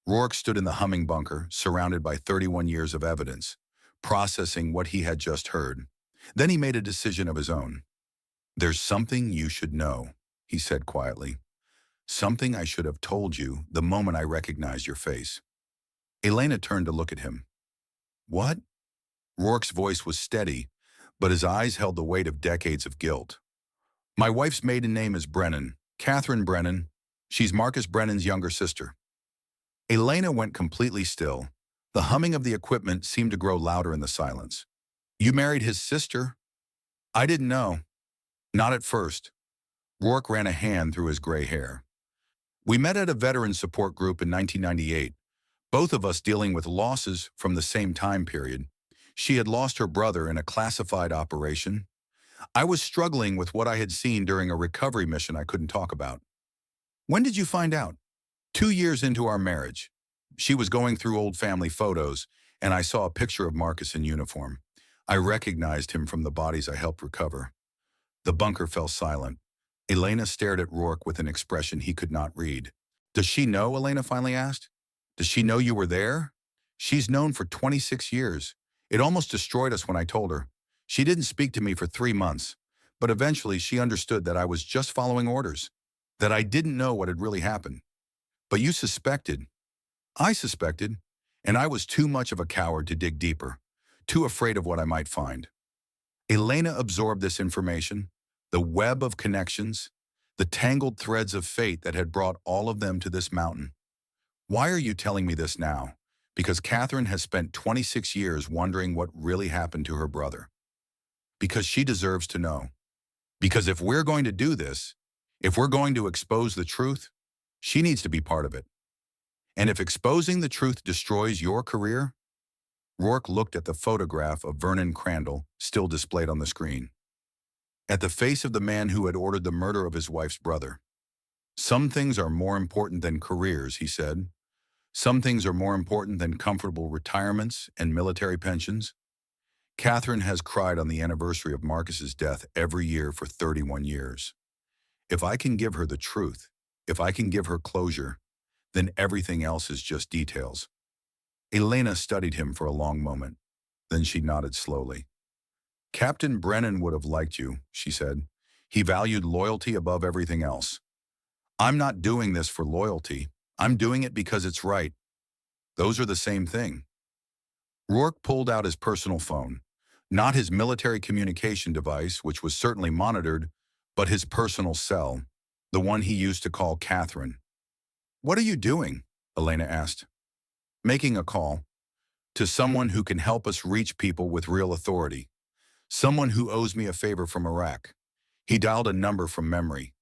Rourke stood in the humming bunker, surrounded by 31 years of evidence, processing what he had just heard. Then he made a decision of his own. "There's something you should know," he said quietly. "Something I should have told you the moment I recognized your face." Elena turned to look at him. "What?" Rourke's voice was steady, but his eyes held the weight of decades of guilt. "My wife's maiden name is Brennan, Catherine Brennan. She's Marcus Brennan's younger sister." Elena went completely still. The humming of the equipment seemed to grow louder in the silence. "You married his sister?" "I didn't know." "Not at first." Rourke ran a hand through his gray hair. "We met at a veteran support group in 1998, both of us dealing with losses from the same time period. She had lost her brother in a classified operation. I was struggling with what I had seen during a recovery mission I couldn't talk about." "When did you find out?" 2 years into our marriage. She was going through old family photos, and I saw a picture of Marcus in uniform. I recognized him from the bodies I helped recover. The bunker fell silent. Elena stared at Rourke with an expression he could not read. "Does she know?" Elena finally asked. "Does she know you were there?" "She's known for 26 years. It almost destroyed us when I told her. She didn't speak to me for 3 months, but eventually she understood that I was just following orders, that I didn't know what had really happened. But you suspected." "I suspected, and I was too much of a coward to dig deeper, too afraid of what I might find." Elena absorbed this information, the web of connections, the tangled threads of fate that had brought all of them to this mountain. "Why are you telling me this now?" "Because Catherine has spent 26 years wondering what really happened to her brother. Because she deserves to know. Because if we're going to do this, if we're going to expose the truth, she needs to be part of it. And if exposing the truth destroys your career." Rourke looked at the photograph of Vernon Crandall still displayed on the screen, at the face of the man who had ordered the murder of his wife's brother. "Some things are more important than careers," he said. "Some things are more important than comfortable retirements and military pensions. Catherine has cried on the anniversary of Marcus's death every year for 31 years. If I can give her the truth, if I can give her closure, then everything else is just details." Elena studied him for a long moment. Then she nodded slowly. "Captain Brennan would have liked you," she said. "He valued loyalty above everything else. I'm not doing this for loyalty. I'm doing it because it's right. Those are the same thing." Rourke pulled out his personal phone, not his military communication device, which was certainly monitored, but his personal cell, the one he used to call Catherine. "What are you doing?" Elena asked. "Making a call. To someone who can help us reach people with real authority. Someone who owes me a favor from Iraq." He dialed a number from memory.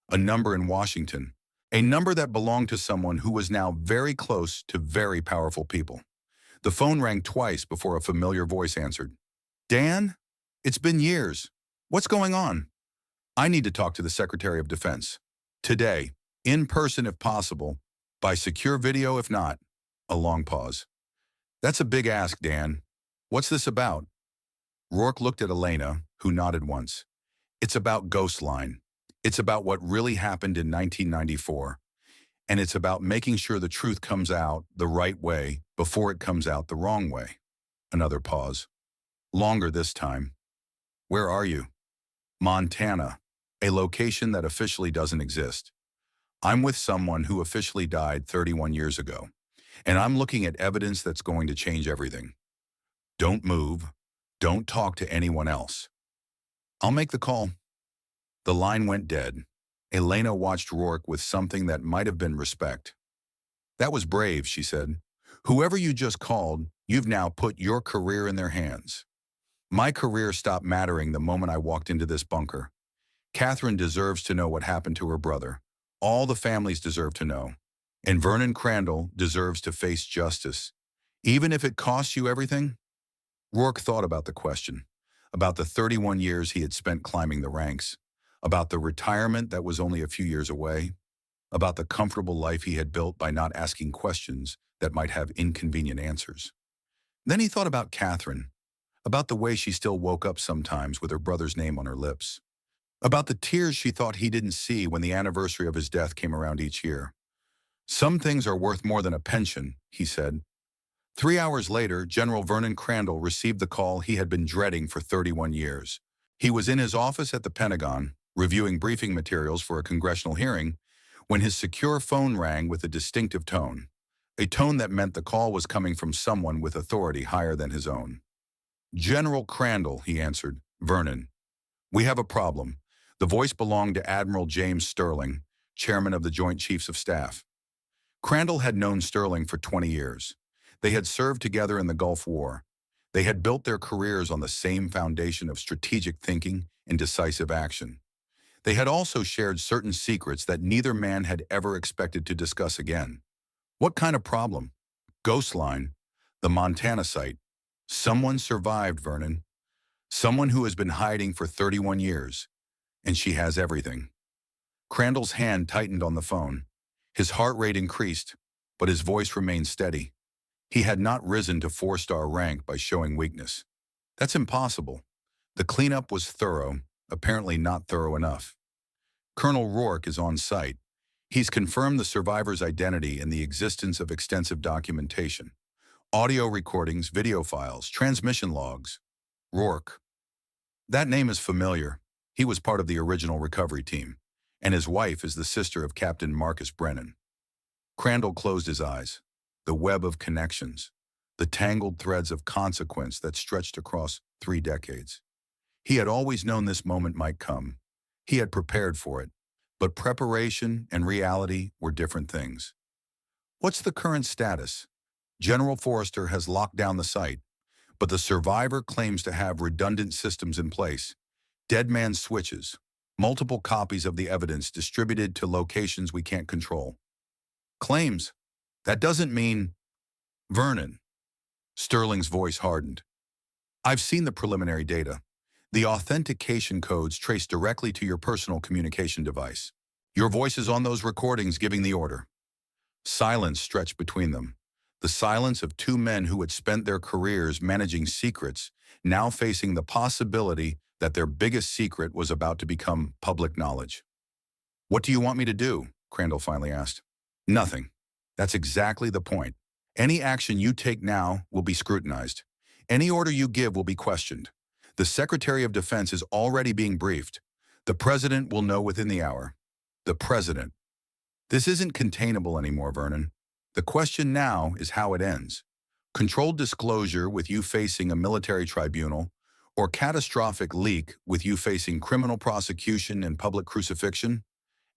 A number in Washington. A number that belonged to someone who was now very close to very powerful people. The phone rang twice before a familiar voice answered. "Dan? It's been years. What's going on?" "I need to talk to the Secretary of Defense. Today. In person if possible. By secure video if not." A long pause. "That's a big ask, Dan. What's this about?" Rourke looked at Elena, who nodded once. "It's about Ghostline. It's about what really happened in 1994. And it's about making sure the truth comes out the right way before it comes out the wrong way." Another pause. Longer this time. "Where are you?" "Montana. A location that officially doesn't exist. I'm with someone who officially died 31 years ago, and I'm looking at evidence that's going to change everything. Don't move. Don't talk to anyone else. I'll make the call." The line went dead. Elena watched Rourke with something that might have been respect. "That was brave," she said. "Whoever you just called, you've now put your career in their hands. My career stopped mattering the moment I walked into this bunker. Catherine deserves to know what happened to her brother. All the families deserve to know. And Vernon Crandall deserves to face justice. Even if it costs you everything?" Rourke thought about the question, about the 31 years he had spent climbing the ranks, about the retirement that was only a few years away, about the comfortable life he had built by not asking questions that might have inconvenient answers. Then he thought about Catherine, about the way she still woke up sometimes with her brother's name on her lips, about the tears she thought he didn't see when the anniversary of his death came around each year. "Some things are worth more than a pension," he said. 3 hours later, General Vernon Crandall received the call he had been dreading for 31 years. He was in his office at the Pentagon, reviewing briefing materials for a congressional hearing, when his secure phone rang with a distinctive tone, a tone that meant the call was coming from someone with authority higher than his own. "General Crandall," he answered. "Vernon. We have a problem." The voice belonged to Admiral James Sterling, chairman of the Joint Chiefs of Staff. Crandall had known Sterling for 20 years. They had served together in the Gulf War. They had built their careers on the same foundation of strategic thinking and decisive action. They had also shared certain secrets that neither man had ever expected to discuss again. What kind of problem? Ghost line. The Montana site. Someone survived, Vernon. Someone who has been hiding for 31 years. And she has everything. Crandall's hand tightened on the phone. His heart rate increased, but his voice remained steady. He had not risen to 4-star rank by showing weakness. That's impossible. The cleanup was thorough, apparently not thorough enough. Colonel Rourke is on site. He's confirmed the survivor's identity and the existence of extensive documentation. Audio recordings, video files, transmission logs. Rourke. That name is familiar. He was part of the original recovery team, and his wife is the sister of Captain Marcus Brennan. Crandall closed his eyes. The web of connections, the tangled threads of consequence that stretched across 3 decades. He had always known this moment might come. He had prepared for it, but preparation and reality were different things. What's the current status? General Forrester has locked down the site, but the survivor claims to have redundant systems in place. Dead man switches, multiple copies of the evidence distributed to locations we can't control. Claims. That doesn't mean... Vernon. Sterling's voice hardened. "I've seen the preliminary data. The authentication codes trace directly to your personal communication device. Your voice is on those recordings giving the order." Silence stretched between them. The silence of 2 men who had spent their careers managing secrets, now facing the possibility that their biggest secret was about to become public knowledge. "What do you want me to do?" Crandall finally asked. "Nothing. That's exactly the point. Any action you take now will be scrutinized. Any order you give will be questioned. The Secretary of Defense is already being briefed. The President will know within the hour." The President. This isn't containable anymore, Vernon. The question now is how it ends. Controlled disclosure with you facing a military tribunal, or catastrophic leak with you facing criminal prosecution and public crucifixion?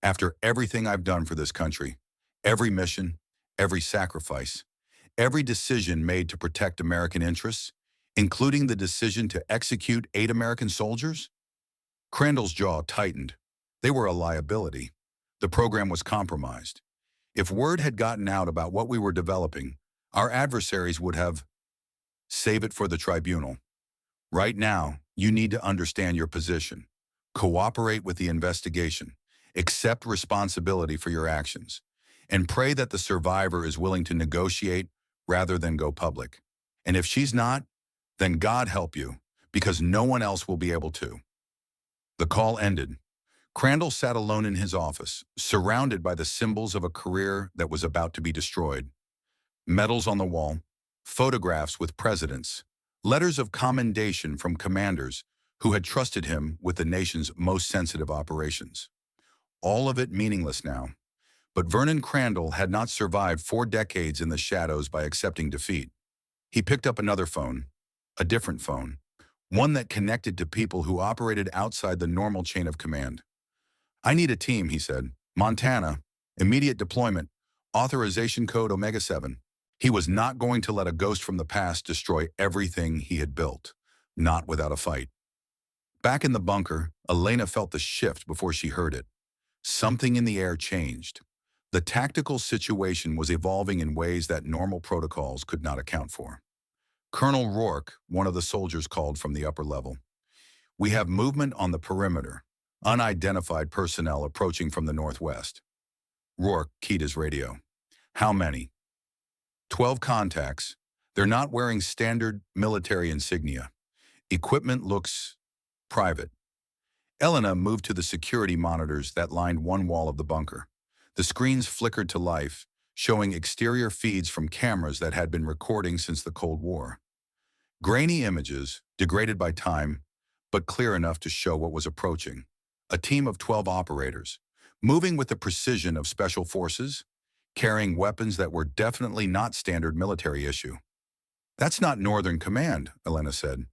After everything I've done for this country, every mission, every sacrifice, every decision made to protect American interests, including the decision to execute 8 American soldiers? Crandall's jaw tightened. They were a liability. The program was compromised. If word had gotten out about what we were developing, our adversaries would have... Save it for the tribunal. Right now, you need to understand your position. Cooperate with the investigation. Accept responsibility for your actions. And pray that the survivor is willing to negotiate rather than go public. And if she's not, then God help you, because no one else will be able to. The call ended. Crandall sat alone in his office, surrounded by the symbols of a career that was about to be destroyed. Medals on the wall, photographs with presidents, letters of commendation from commanders who had trusted him with the nation's most sensitive operations. All of it meaningless now. But Vernon Crandall had not survived 4 decades in the shadows by accepting defeat. He picked up another phone, a different phone, one that connected to people who operated outside the normal chain of command. "I need a team," he said. "Montana, immediate deployment, authorization code Omega 7. He was not going to let a ghost from the past destroy everything he had built, not without a fight. Back in the bunker, Elena felt the shift before she heard it. Something in the air changed. The tactical situation was evolving in ways that normal protocols could not account for. Colonel Rourke, one of the soldiers, called from the upper level. "We have movement on the perimeter. Unidentified personnel approaching from the northwest." Rourke keyed his radio. "How many?" 12 contacts. They're not wearing standard military insignia. Equipment looks private." Elena moved to the security monitors that lined one wall of the bunker. The screens flickered to life, showing exterior feeds from cameras that had been recording since the Cold War. Grainy images, degraded by time, but clear enough to show what was approaching. A team of 12 operators, moving with the precision of special forces, carrying weapons that were definitely not standard military issue. "That's not Northern Command," Elena said.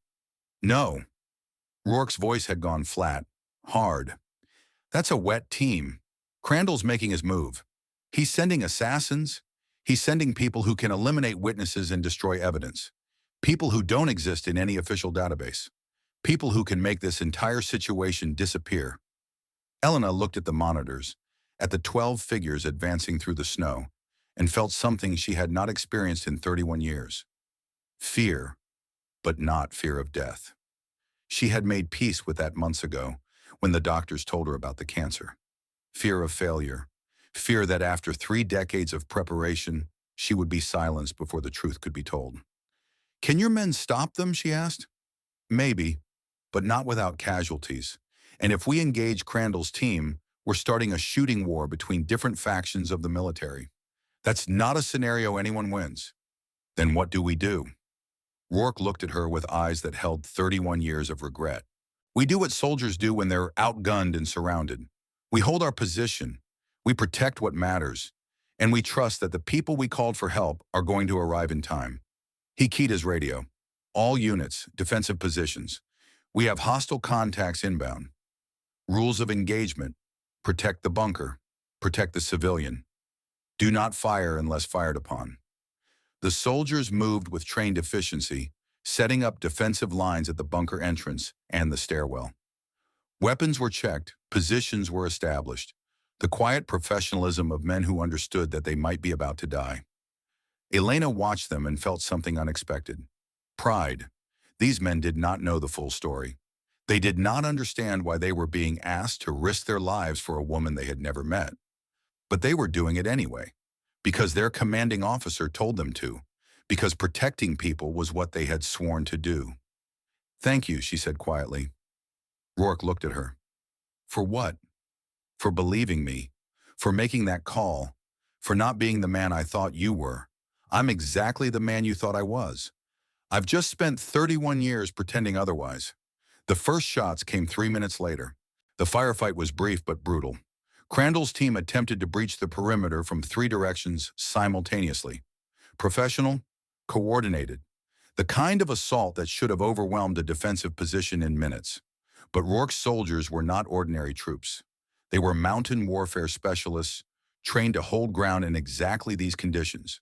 "No." Rourke's voice had gone flat, hard. "That's a wet team. Crandall's making his move. He's sending assassins. He's sending people who can eliminate witnesses and destroy evidence. People who don't exist in any official database. People who can make this entire situation disappear." Elena looked at the monitors, at the 12 figures advancing through the snow, and felt something she had not experienced in 31 years. Fear, but not fear of death. She had made peace with that months ago, when the doctors told her about the cancer. Fear of failure. Fear that after 3 decades of preparation, she would be silenced before the truth could be told. "Can your men stop them?" she asked. "Maybe, but not without casualties. And if we engage Crandall's team, we're starting a shooting war between different factions of the military. That's not a scenario anyone wins." "Then what do we do?" Rourke looked at her with eyes that held 31 years of regret. "We do what soldiers do when they're outgunned and surrounded. We hold our position, we protect what matters, and we trust that the people we called for help are going to arrive in time." He keyed his radio. "All units, defensive positions. We have hostile contacts inbound. Rules of engagement: protect the bunker, protect the civilian. Do not fire unless fired upon." The soldiers moved with trained efficiency, setting up defensive lines at the bunker entrance and the stairwell. Weapons were checked, positions were established, the quiet professionalism of men who understood that they might be about to die. Elena watched them and felt something unexpected. Pride. These men did not know the full story. They did not understand why they were being asked to risk their lives for a woman they had never met. But they were doing it anyway, because their commanding officer told them to, because protecting people was what they had sworn to do. "Thank you," she said quietly. Rourke looked at her. "For what?" "For believing me, for making that call, for not being the man I thought you were. I'm exactly the man you thought I was. I've just spent 31 years pretending otherwise." The first shots came 3 minutes later. The firefight was brief but brutal. Crandall's team attempted to breach the perimeter from 3 directions simultaneously. Professional, coordinated. The kind of assault that should have overwhelmed a defensive position in minutes. But Rourke's soldiers were not ordinary troops. They were mountain warfare specialists, trained to hold ground in exactly these conditions.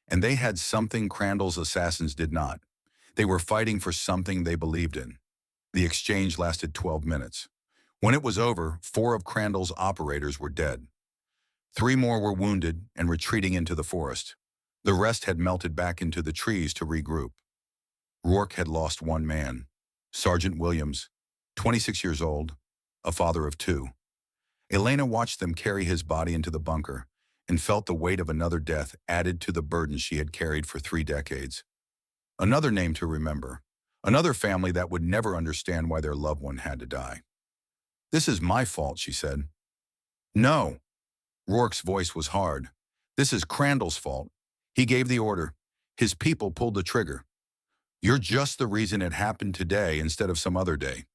And they had something Crandall's assassins did not. They were fighting for something they believed in. The exchange lasted 12 minutes. When it was over, 4 of Crandall's operators were dead. 3 more were wounded and retreating into the forest. The rest had melted back into the trees to regroup. Rourke had lost 1 man, Sergeant Williams, 26 years old, a father of 2. Elena watched them carry his body into the bunker and felt the weight of another death added to the burden she had carried for 3 decades. Another name to remember, another family that would never understand why their loved one had to die. "This is my fault," she said. "No." Rourke's voice was hard. "This is Crandall's fault. He gave the order. His people pulled the trigger. You're just the reason it happened today instead of some other day.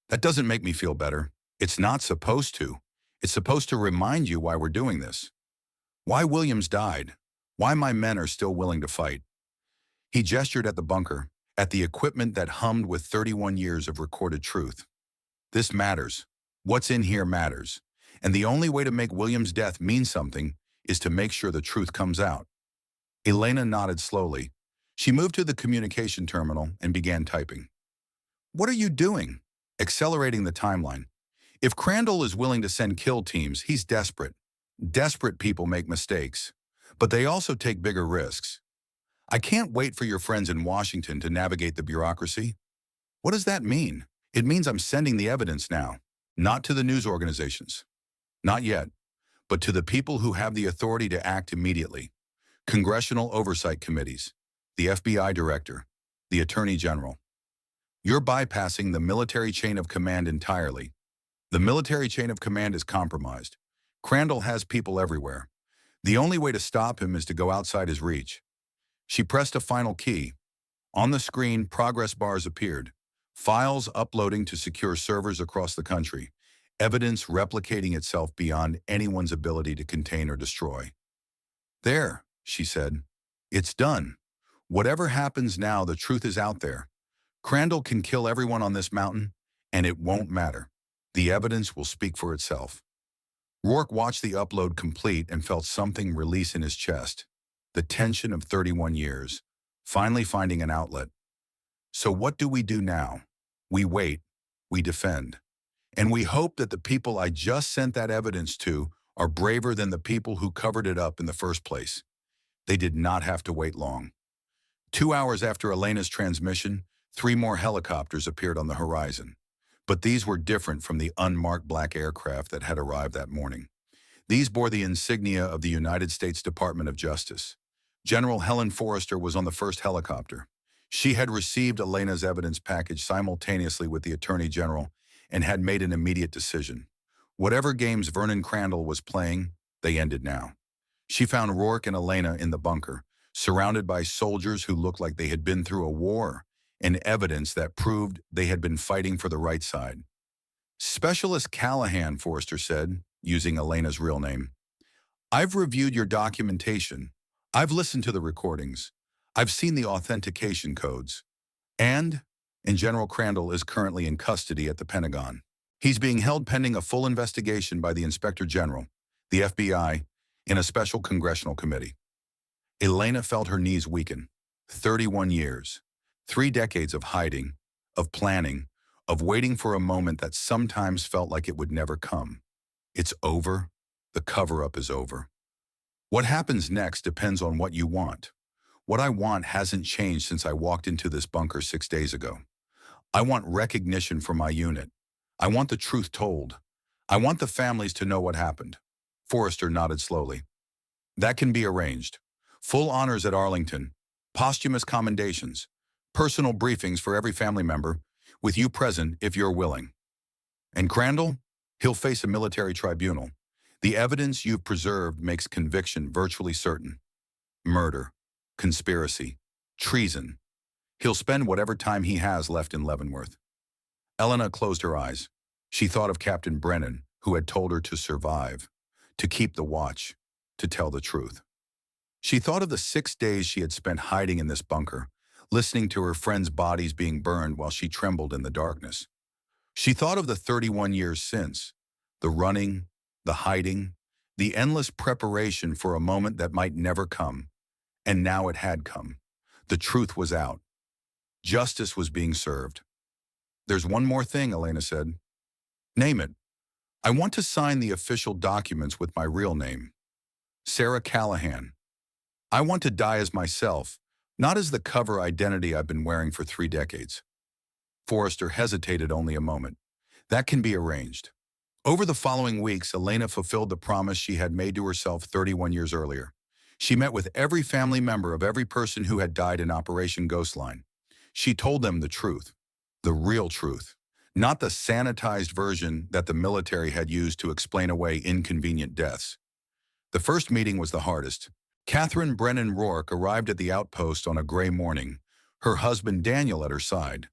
That doesn't make me feel better. It's not supposed to. It's supposed to remind you why we're doing this. Why Williams died. Why my men are still willing to fight. He gestured at the bunker, at the equipment that hummed with 31 years of recorded truth. This matters. What's in here matters. And the only way to make Williams' death mean something is to make sure the truth comes out. Elena nodded slowly. She moved to the communication terminal and began typing. What are you doing? Accelerating the timeline. If Crandall is willing to send kill teams, he's desperate. Desperate people make mistakes, but they also take bigger risks. I can't wait for your friends in Washington to navigate the bureaucracy. What does that mean? It means I'm sending the evidence now, not to the news organizations. Not yet, but to the people who have the authority to act immediately. Congressional oversight committees, the FBI director, the Attorney General. You're bypassing the military chain of command entirely. The military chain of command is compromised. Crandall has people everywhere. The only way to stop him is to go outside his reach. She pressed a final key. On the screen, progress bars appeared. Files uploading to secure servers across the country. Evidence replicating itself beyond anyone's ability to contain or destroy. There, she said. It's done. Whatever happens now, the truth is out there. Crandall can kill everyone on this mountain, and it won't matter. The evidence will speak for itself. Rourke watched the upload complete and felt something release in his chest. The tension of 31 years, finally finding an outlet. So what do we do now? We wait, we defend. And we hope that the people I just sent that evidence to are braver than the people who covered it up in the first place. They did not have to wait long. 2 hours after Elena's transmission, 3 more helicopters appeared on the horizon. But these were different from the unmarked black aircraft that had arrived that morning. These bore the insignia of the United States Department of Justice. General Helen Forrester was on the first helicopter. She had received Elena's evidence package simultaneously with the Attorney General and had made an immediate decision. Whatever games Vernon Crandall was playing, they ended now. She found Rourke and Elena in the bunker, surrounded by soldiers who looked like they had been through a war, and evidence that proved they had been fighting for the right side. Specialist Callahan, Forrester said, using Elena's real name. I've reviewed your documentation. I've listened to the recordings. I've seen the authentication codes. And General Crandall is currently in custody at the Pentagon. He's being held pending a full investigation by the Inspector General, the FBI, in a special congressional committee. Elena felt her knees weaken. 31 years. 3 decades of hiding, of planning, of waiting for a moment that sometimes felt like it would never come. It's over. The cover-up is over. What happens next depends on what you want. What I want hasn't changed since I walked into this bunker 6 days ago. I want recognition for my unit. I want the truth told. I want the families to know what happened. Forrester nodded slowly. That can be arranged. Full honors at Arlington. Posthumous commendations. Personal briefings for every family member, with you present if you're willing. And Crandall? He'll face a military tribunal. The evidence you've preserved makes conviction virtually certain. Murder, conspiracy, treason. He'll spend whatever time he has left in Leavenworth. Elena closed her eyes. She thought of Captain Brennan, who had told her to survive, to keep the watch, to tell the truth. She thought of the 6 days she had spent hiding in this bunker, listening to her friends' bodies being burned while she trembled in the darkness. She thought of the 31 years since, the running, the hiding, the endless preparation for a moment that might never come. And now it had come. The truth was out. Justice was being served. There's one more thing, Elena said. Name it. I want to sign the official documents with my real name. Sarah Callahan. I want to die as myself, not as the cover identity I've been wearing for 3 decades. Forrester hesitated only a moment. That can be arranged. Over the following weeks, Elena fulfilled the promise she had made to herself 31 years earlier. She met with every family member of every person who had died in Operation Ghostline. She told them the truth, the real truth, not the sanitized version that the military had used to explain away inconvenient deaths. The first meeting was the hardest. Catherine Brennan Rourke arrived at the outpost on a gray morning, her husband Daniel at her side.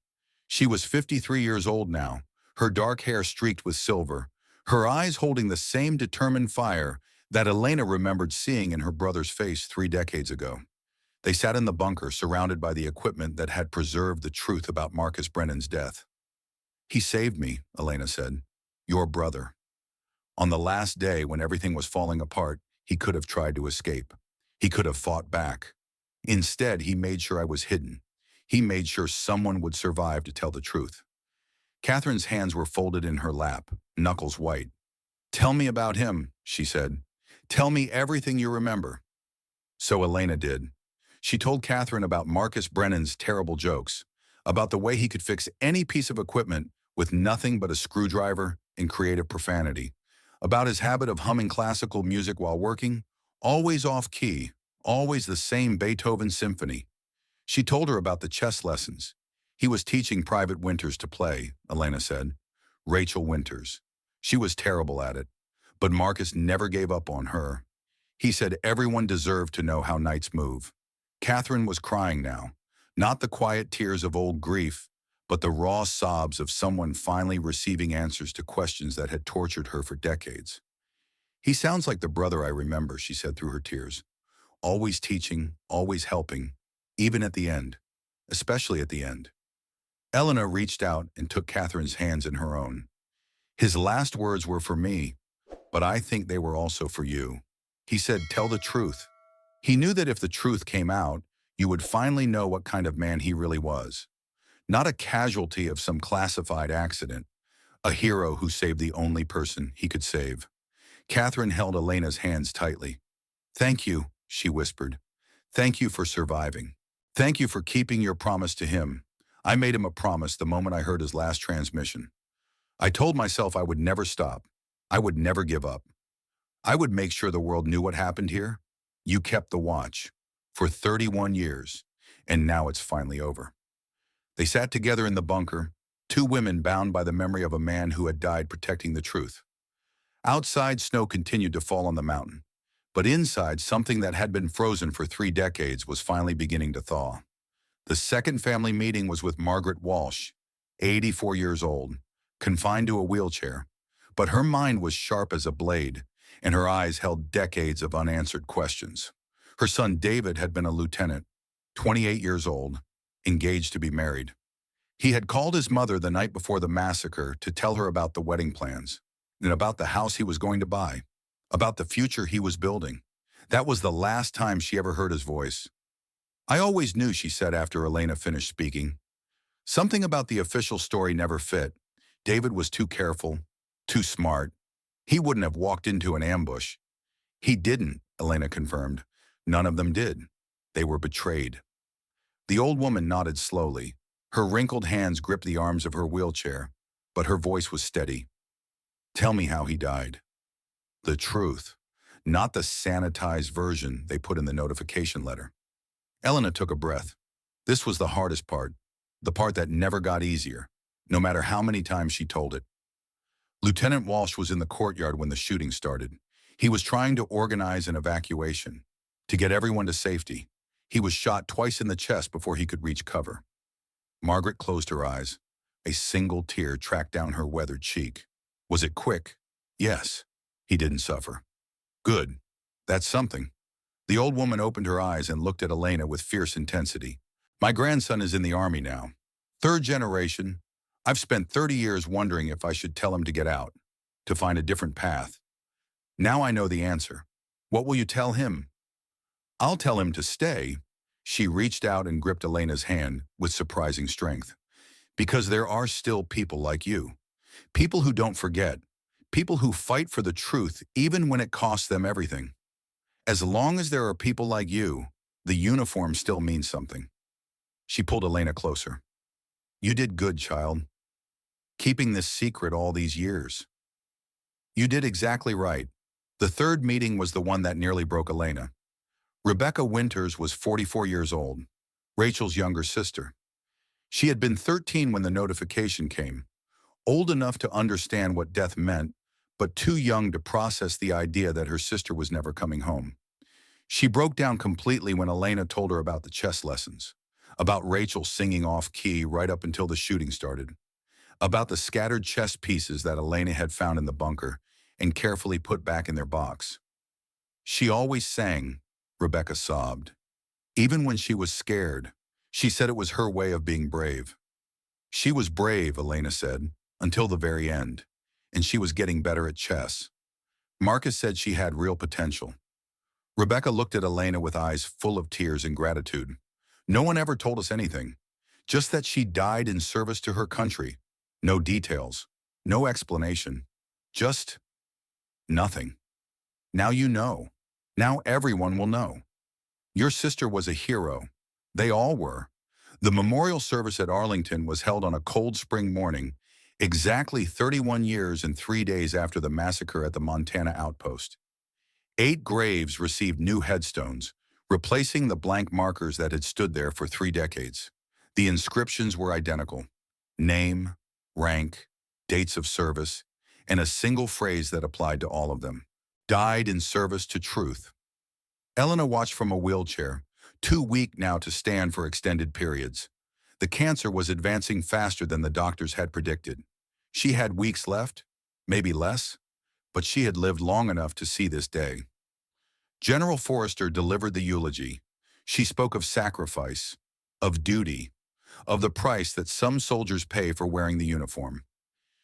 She was 53 years old now, her dark hair streaked with silver, her eyes holding the same determined fire that Elena remembered seeing in her brother's face 3 decades ago. They sat in the bunker surrounded by the equipment that had preserved the truth about Marcus Brennan's death. "He saved me," Elena said. "Your brother. On the last day when everything was falling apart, he could have tried to escape. He could have fought back. Instead, he made sure I was hidden. He made sure someone would survive to tell the truth." Catherine's hands were folded in her lap, knuckles white. "Tell me about him," she said. "Tell me everything you remember." So Elena did. She told Catherine about Marcus Brennan's terrible jokes, about the way he could fix any piece of equipment with nothing but a screwdriver and creative profanity, about his habit of humming classical music while working, always off-key, always the same Beethoven symphony. She told her about the chess lessons. He was teaching Private Winters to play, Elena said. Rachel Winters. She was terrible at it, but Marcus never gave up on her. He said everyone deserved to know how knights move. Catherine was crying now, not the quiet tears of old grief, but the raw sobs of someone finally receiving answers to questions that had tortured her for decades. "He sounds like the brother I remember," she said through her tears. "Always teaching, always helping, even at the end, especially at the end." Elena reached out and took Catherine's hands in her own. "His last words were for me, but I think they were also for you. He said, 'Tell the truth.' He knew that if the truth came out, you would finally know what kind of man he really was. Not a casualty of some classified accident, a hero who saved the only person he could save." Catherine held Elena's hands tightly. "Thank you," she whispered. "Thank you for surviving. Thank you for keeping your promise to him. I made him a promise the moment I heard his last transmission. I told myself I would never stop. I would never give up. I would make sure the world knew what happened here. You kept the watch. For 31 years. And now it's finally over." They sat together in the bunker, two women bound by the memory of a man who had died protecting the truth. Outside, snow continued to fall on the mountain. But inside, something that had been frozen for 3 decades was finally beginning to thaw. The second family meeting was with Margaret Walsh, 84 years old, confined to a wheelchair. But her mind was sharp as a blade, and her eyes held decades of unanswered questions. Her son David had been a lieutenant, 28 years old, engaged to be married. He had called his mother the night before the massacre to tell her about the wedding plans, and about the house he was going to buy, about the future he was building. That was the last time she ever heard his voice. "I always knew," she said after Elena finished speaking. "Something about the official story never fit. David was too careful, too smart. He wouldn't have walked into an ambush." "He didn't," Elena confirmed. "None of them did. They were betrayed." The old woman nodded slowly. Her wrinkled hands gripped the arms of her wheelchair, but her voice was steady. "Tell me how he died. The truth, not the sanitized version they put in the notification letter." Elena took a breath. This was the hardest part, the part that never got easier, no matter how many times she told it. Lieutenant Walsh was in the courtyard when the shooting started. He was trying to organize an evacuation, to get everyone to safety. He was shot twice in the chest before he could reach cover. Margaret closed her eyes. A single tear tracked down her weathered cheek. "Was it quick?" "Yes." "He didn't suffer." "Good. That's something." The old woman opened her eyes and looked at Elena with fierce intensity. "My grandson is in the army now. Third generation. I've spent 30 years wondering if I should tell him to get out, to find a different path. Now I know the answer. What will you tell him?" "I'll tell him to stay." She reached out and gripped Elena's hand with surprising strength. "Because there are still people like you. People who don't forget. People who fight for the truth even when it costs them everything. As long as there are people like you, the uniform still means something." She pulled Elena closer. "You did good, child. Keeping this secret all these years. You did exactly right." The third meeting was the one that nearly broke Elena. Rebecca Winters was 44 years old, Rachel's younger sister. She had been 13 when the notification came, old enough to understand what death meant, but too young to process the idea that her sister was never coming home. She broke down completely when Elena told her about the chess lessons, about Rachel singing off-key right up until the shooting started, about the scattered chess pieces that Elena had found in the bunker and carefully put back in their box. She always sang, Rebecca sobbed. Even when she was scared, she said it was her way of being brave. She was brave, Elena said, until the very end, and she was getting better at chess. Marcus said she had real potential. Rebecca looked at Elena with eyes full of tears and gratitude. No one ever told us anything, just that she died in service to her country. No details, no explanation, just nothing. Now you know. Now everyone will know. Your sister was a hero. They all were. The memorial service at Arlington was held on a cold spring morning, exactly 31 years and 3 days after the massacre at the Montana outpost. 8 graves received new headstones, replacing the blank markers that had stood there for 3 decades. The inscriptions were identical: name, rank, dates of service, and a single phrase that applied to all of them: died in service to truth. Elena watched from a wheelchair, too weak now to stand for extended periods. The cancer was advancing faster than the doctors had predicted. She had weeks left, maybe less, but she had lived long enough to see this day. General Forrester delivered the eulogy. She spoke of sacrifice, of duty, of the price that some soldiers pay for wearing the uniform.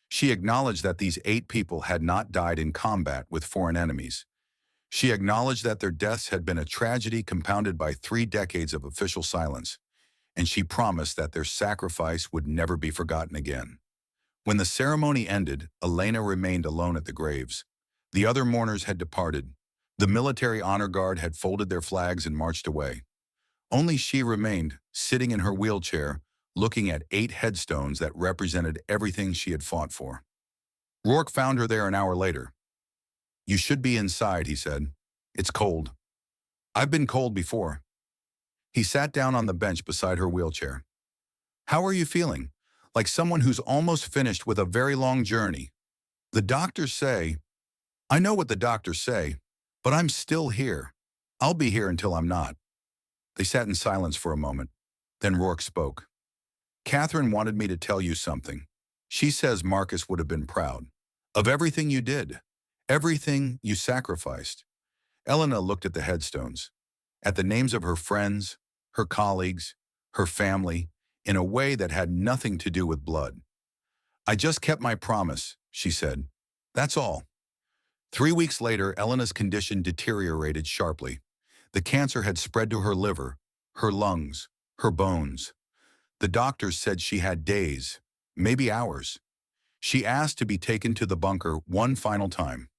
She acknowledged that these 8 people had not died in combat with foreign enemies. She acknowledged that their deaths had been a tragedy compounded by 3 decades of official silence, and she promised that their sacrifice would never be forgotten again. When the ceremony ended, Elena remained alone at the graves. The other mourners had departed. The military honor guard had folded their flags and marched away. Only she remained, sitting in her wheelchair, looking at 8 headstones that represented everything she had fought for. Rourke found her there an hour later. "You should be inside," he said. "It's cold." "I've been cold before." He sat down on the bench beside her wheelchair. "How are you feeling?" "Like someone who's almost finished with a very long journey. The doctors say—" "I know what the doctors say, but I'm still here. I'll be here until I'm not." They sat in silence for a moment. Then Rourke spoke. "Catherine wanted me to tell you something. She says Marcus would have been proud of everything you did, everything you sacrificed." Elena looked at the headstones, at the names of her friends, her colleagues, her family, in a way that had nothing to do with blood. "I just kept my promise," she said. "That's all." 3 weeks later, Elena's condition deteriorated sharply. The cancer had spread to her liver, her lungs, her bones. The doctors said she had days, maybe hours. She asked to be taken to the bunker one final time.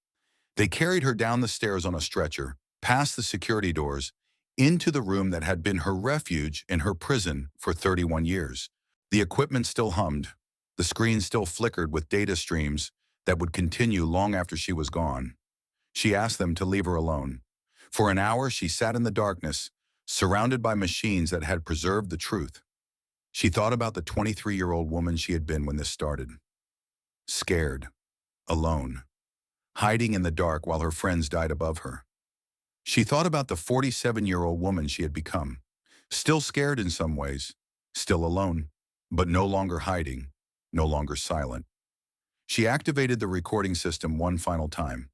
They carried her down the stairs on a stretcher, past the security doors, into the room that had been her refuge in her prison for 31 years. The equipment still hummed. The screen still flickered with data streams that would continue long after she was gone. She asked them to leave her alone. For an hour, she sat in the darkness, surrounded by machines that had preserved the truth. She thought about the 23-year-old woman she had been when this started. Scared, alone, hiding in the dark while her friends died above her. She thought about the 47-year-old woman she had become, still scared in some ways, still alone, but no longer hiding, no longer silent. She activated the recording system one final time.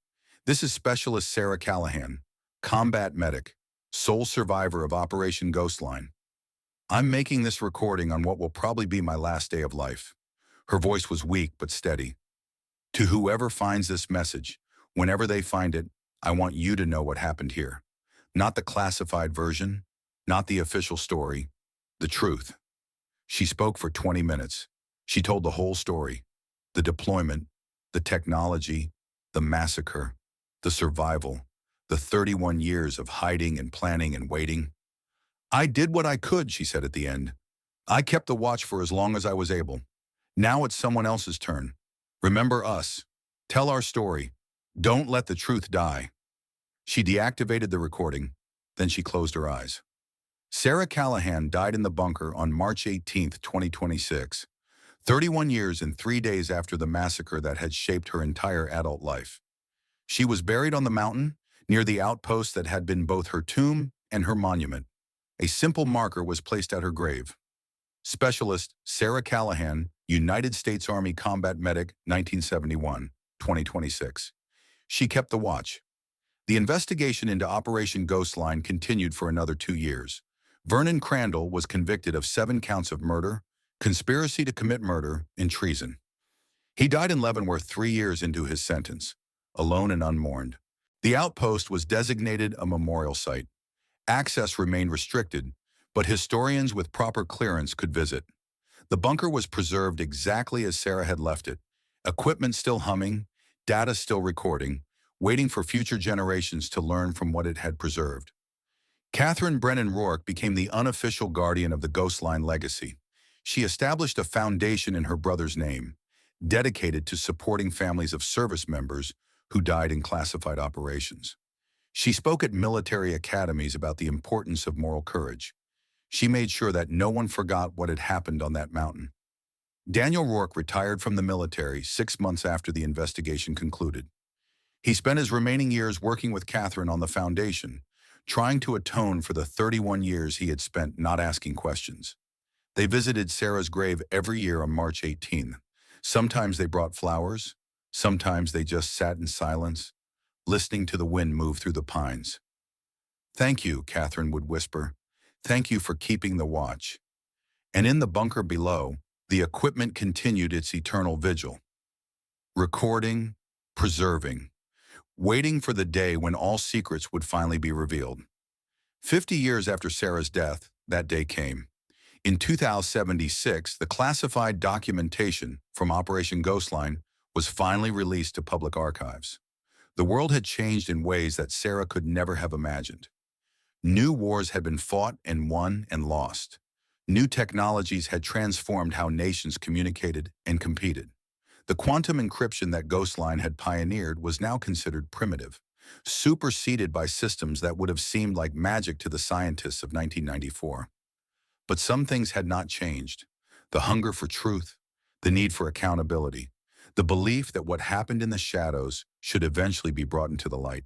"This is Specialist Sarah Callahan, combat medic, sole survivor of Operation Ghostline. I'm making this recording on what will probably be my last day of life." Her voice was weak but steady. "To whoever finds this message, whenever they find it, I want you to know what happened here. Not the classified version, not the official story, the truth." She spoke for 20 minutes. She told the whole story: the deployment, the technology, the massacre, the survival, the 31 years of hiding and planning and waiting. "I did what I could," she said at the end. "I kept the watch for as long as I was able. Now it's someone else's turn. Remember us. Tell our story. Don't let the truth die." She deactivated the recording, then she closed her eyes. Sarah Callahan died in the bunker on March 18, 2026, 31 years and 3 days after the massacre that had shaped her entire adult life. She was buried on the mountain, near the outpost that had been both her tomb and her monument. A simple marker was placed at her grave: Specialist Sarah Callahan, United States Army Combat Medic, 1971, 2026. She kept the watch. The investigation into Operation Ghostline continued for another 2 years. Vernon Crandall was convicted of 7 counts of murder, conspiracy to commit murder, and treason. He died in Leavenworth 3 years into his sentence, alone and unmourned. The outpost was designated a memorial site. Access remained restricted, but historians with proper clearance could visit. The bunker was preserved exactly as Sarah had left it, equipment still humming, data still recording, waiting for future generations to learn from what it had preserved. Catherine Brennan Rourke became the unofficial guardian of the Ghostline legacy. She established a foundation in her brother's name, dedicated to supporting families of service members who died in classified operations. She spoke at military academies about the importance of moral courage. She made sure that no one forgot what had happened on that mountain. Daniel Rourke retired from the military 6 months after the investigation concluded. He spent his remaining years working with Catherine on the foundation, trying to atone for the 31 years he had spent not asking questions. They visited Sarah's grave every year on March 18th. Sometimes they brought flowers, sometimes they just sat in silence, listening to the wind move through the pines. "Thank you," Catherine would whisper. "Thank you for keeping the watch." And in the bunker below, the equipment continued its eternal vigil. Recording, preserving, waiting for the day when all secrets would finally be revealed. 50 years after Sarah's death, that day came. In 2076, the classified documentation from Operation Ghostline was finally released to public archives. The world had changed in ways that Sarah could never have imagined. New wars had been fought and won and lost. New technologies had transformed how nations communicated and competed. The quantum encryption that Ghostline had pioneered was now considered primitive, superseded by systems that would have seemed like magic to the scientists of 1994. But some things had not changed. The hunger for truth, the need for accountability, the belief that what happened in the shadows should eventually be brought into the light.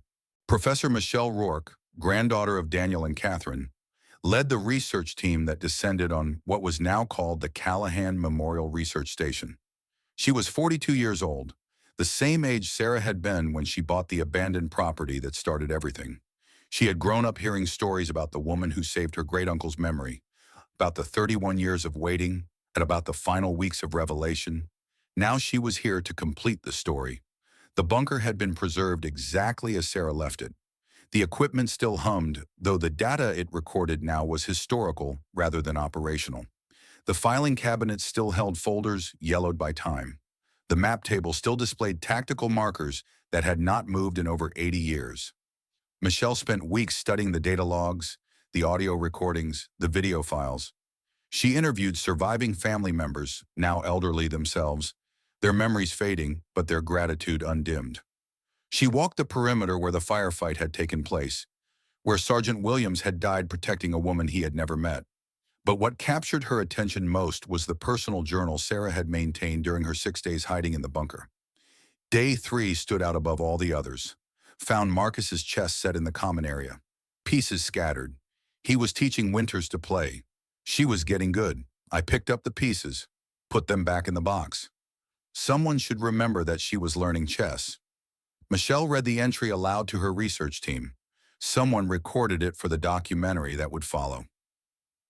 Professor Michelle Rourke, granddaughter of Daniel and Catherine, led the research team that descended on what was now called the Callahan Memorial Research Station. She was 42 years old, the same age Sarah had been when she bought the abandoned property that started everything. She had grown up hearing stories about the woman who saved her great-uncle's memory, about the 31 years of waiting, and about the final weeks of revelation. Now she was here to complete the story. The bunker had been preserved exactly as Sarah left it. The equipment still hummed, though the data it recorded now was historical rather than operational. The filing cabinet still held folders yellowed by time. The map table still displayed tactical markers that had not moved in over 80 years. Michelle spent weeks studying the data logs, the audio recordings, the video files. She interviewed surviving family members, now elderly themselves, their memories fading, but their gratitude undimmed. She walked the perimeter where the firefight had taken place, where Sergeant Williams had died protecting a woman he had never met. But what captured her attention most was the personal journal Sarah had maintained during her 6 days hiding in the bunker. Day 3 stood out above all the others. Found Marcus's chest set in the common area. Pieces scattered. He was teaching Winters to play. She was getting good. I picked up the pieces, put them back in the box. Someone should remember that she was learning chess. Michelle read the entry aloud to her research team. Someone recorded it for the documentary that would follow.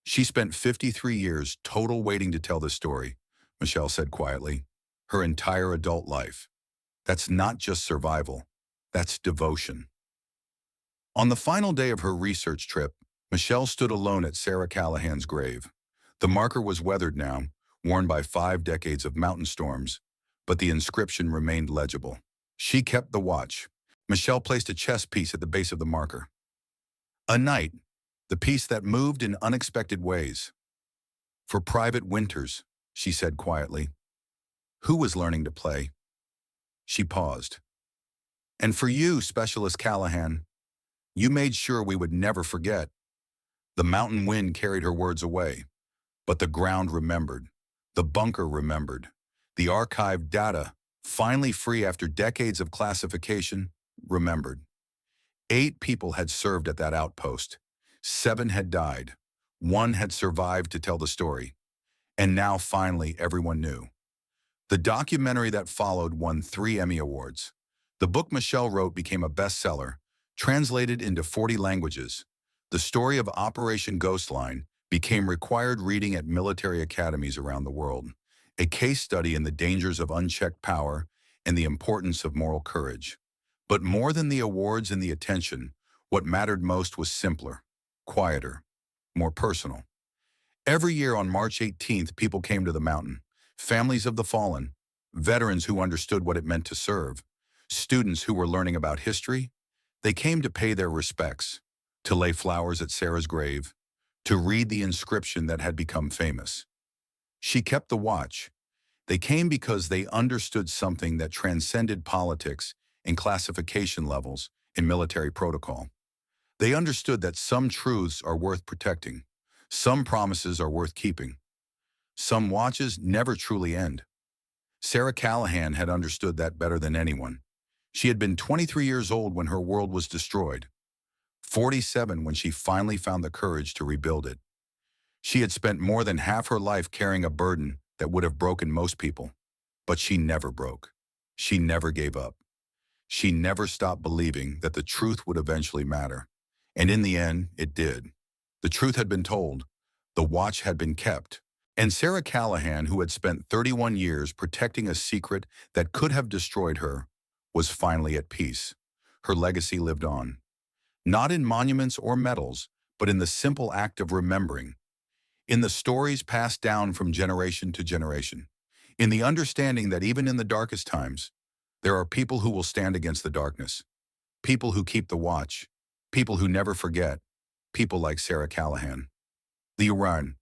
She spent 53 years total waiting to tell the story, Michelle said quietly. Her entire adult life. That's not just survival. That's devotion. On the final day of her research trip, Michelle stood alone at Sarah Callahan's grave. The marker was weathered now, worn by 5 decades of mountain storms, but the inscription remained legible. She kept the watch. Michelle placed a chess piece at the base of the marker. A knight, the piece that moved in unexpected ways. For Private Winters, she said quietly. Who was learning to play? She paused. And for you, Specialist Callahan, you made sure we would never forget. The mountain wind carried her words away, but the ground remembered. The bunker remembered. The archived data, finally free after decades of classification, remembered. 8 people had served at that outpost. 7 had died. 1 had survived to tell the story. And now finally everyone knew. The documentary that followed won 3 Emmy Awards. The book Michelle wrote became a bestseller, Translated into 40 languages, the story of Operation Ghostline became required reading at military academies around the world, a case study in the dangers of unchecked power and the importance of moral courage. But more than the awards and the attention, what mattered most was simpler, quieter, more personal. Every year on March 18th, people came to the mountain, families of the fallen, veterans who understood what it meant to serve, students who were learning about history. They came to pay their respects, to lay flowers at Sarah's grave, to read the inscription that had become famous. She kept the watch. They came because they understood something that transcended politics and classification levels in military protocol. They understood that some truths are worth protecting, some promises are worth keeping, some watches never truly end. Sarah Callahan had understood that better than anyone. She had been 23 years old when her world was destroyed, 47 when she finally found the courage to rebuild it. She had spent more than half her life carrying a burden that would have broken most people. But she never broke. She never gave up. She never stopped believing that the truth would eventually matter. And in the end, it did. The truth had been told. The watch had been kept. And Sarah Callahan, who had spent 31 years protecting a secret that could have destroyed her, was finally at peace. Her legacy lived on. Not in monuments or medals, but in the simple act of remembering. In the stories passed down from generation to generation. In the understanding that even in the darkest times, there are people who will stand against the darkness. People who keep the watch. People who never forget. People like Sarah Callahan. The Uran.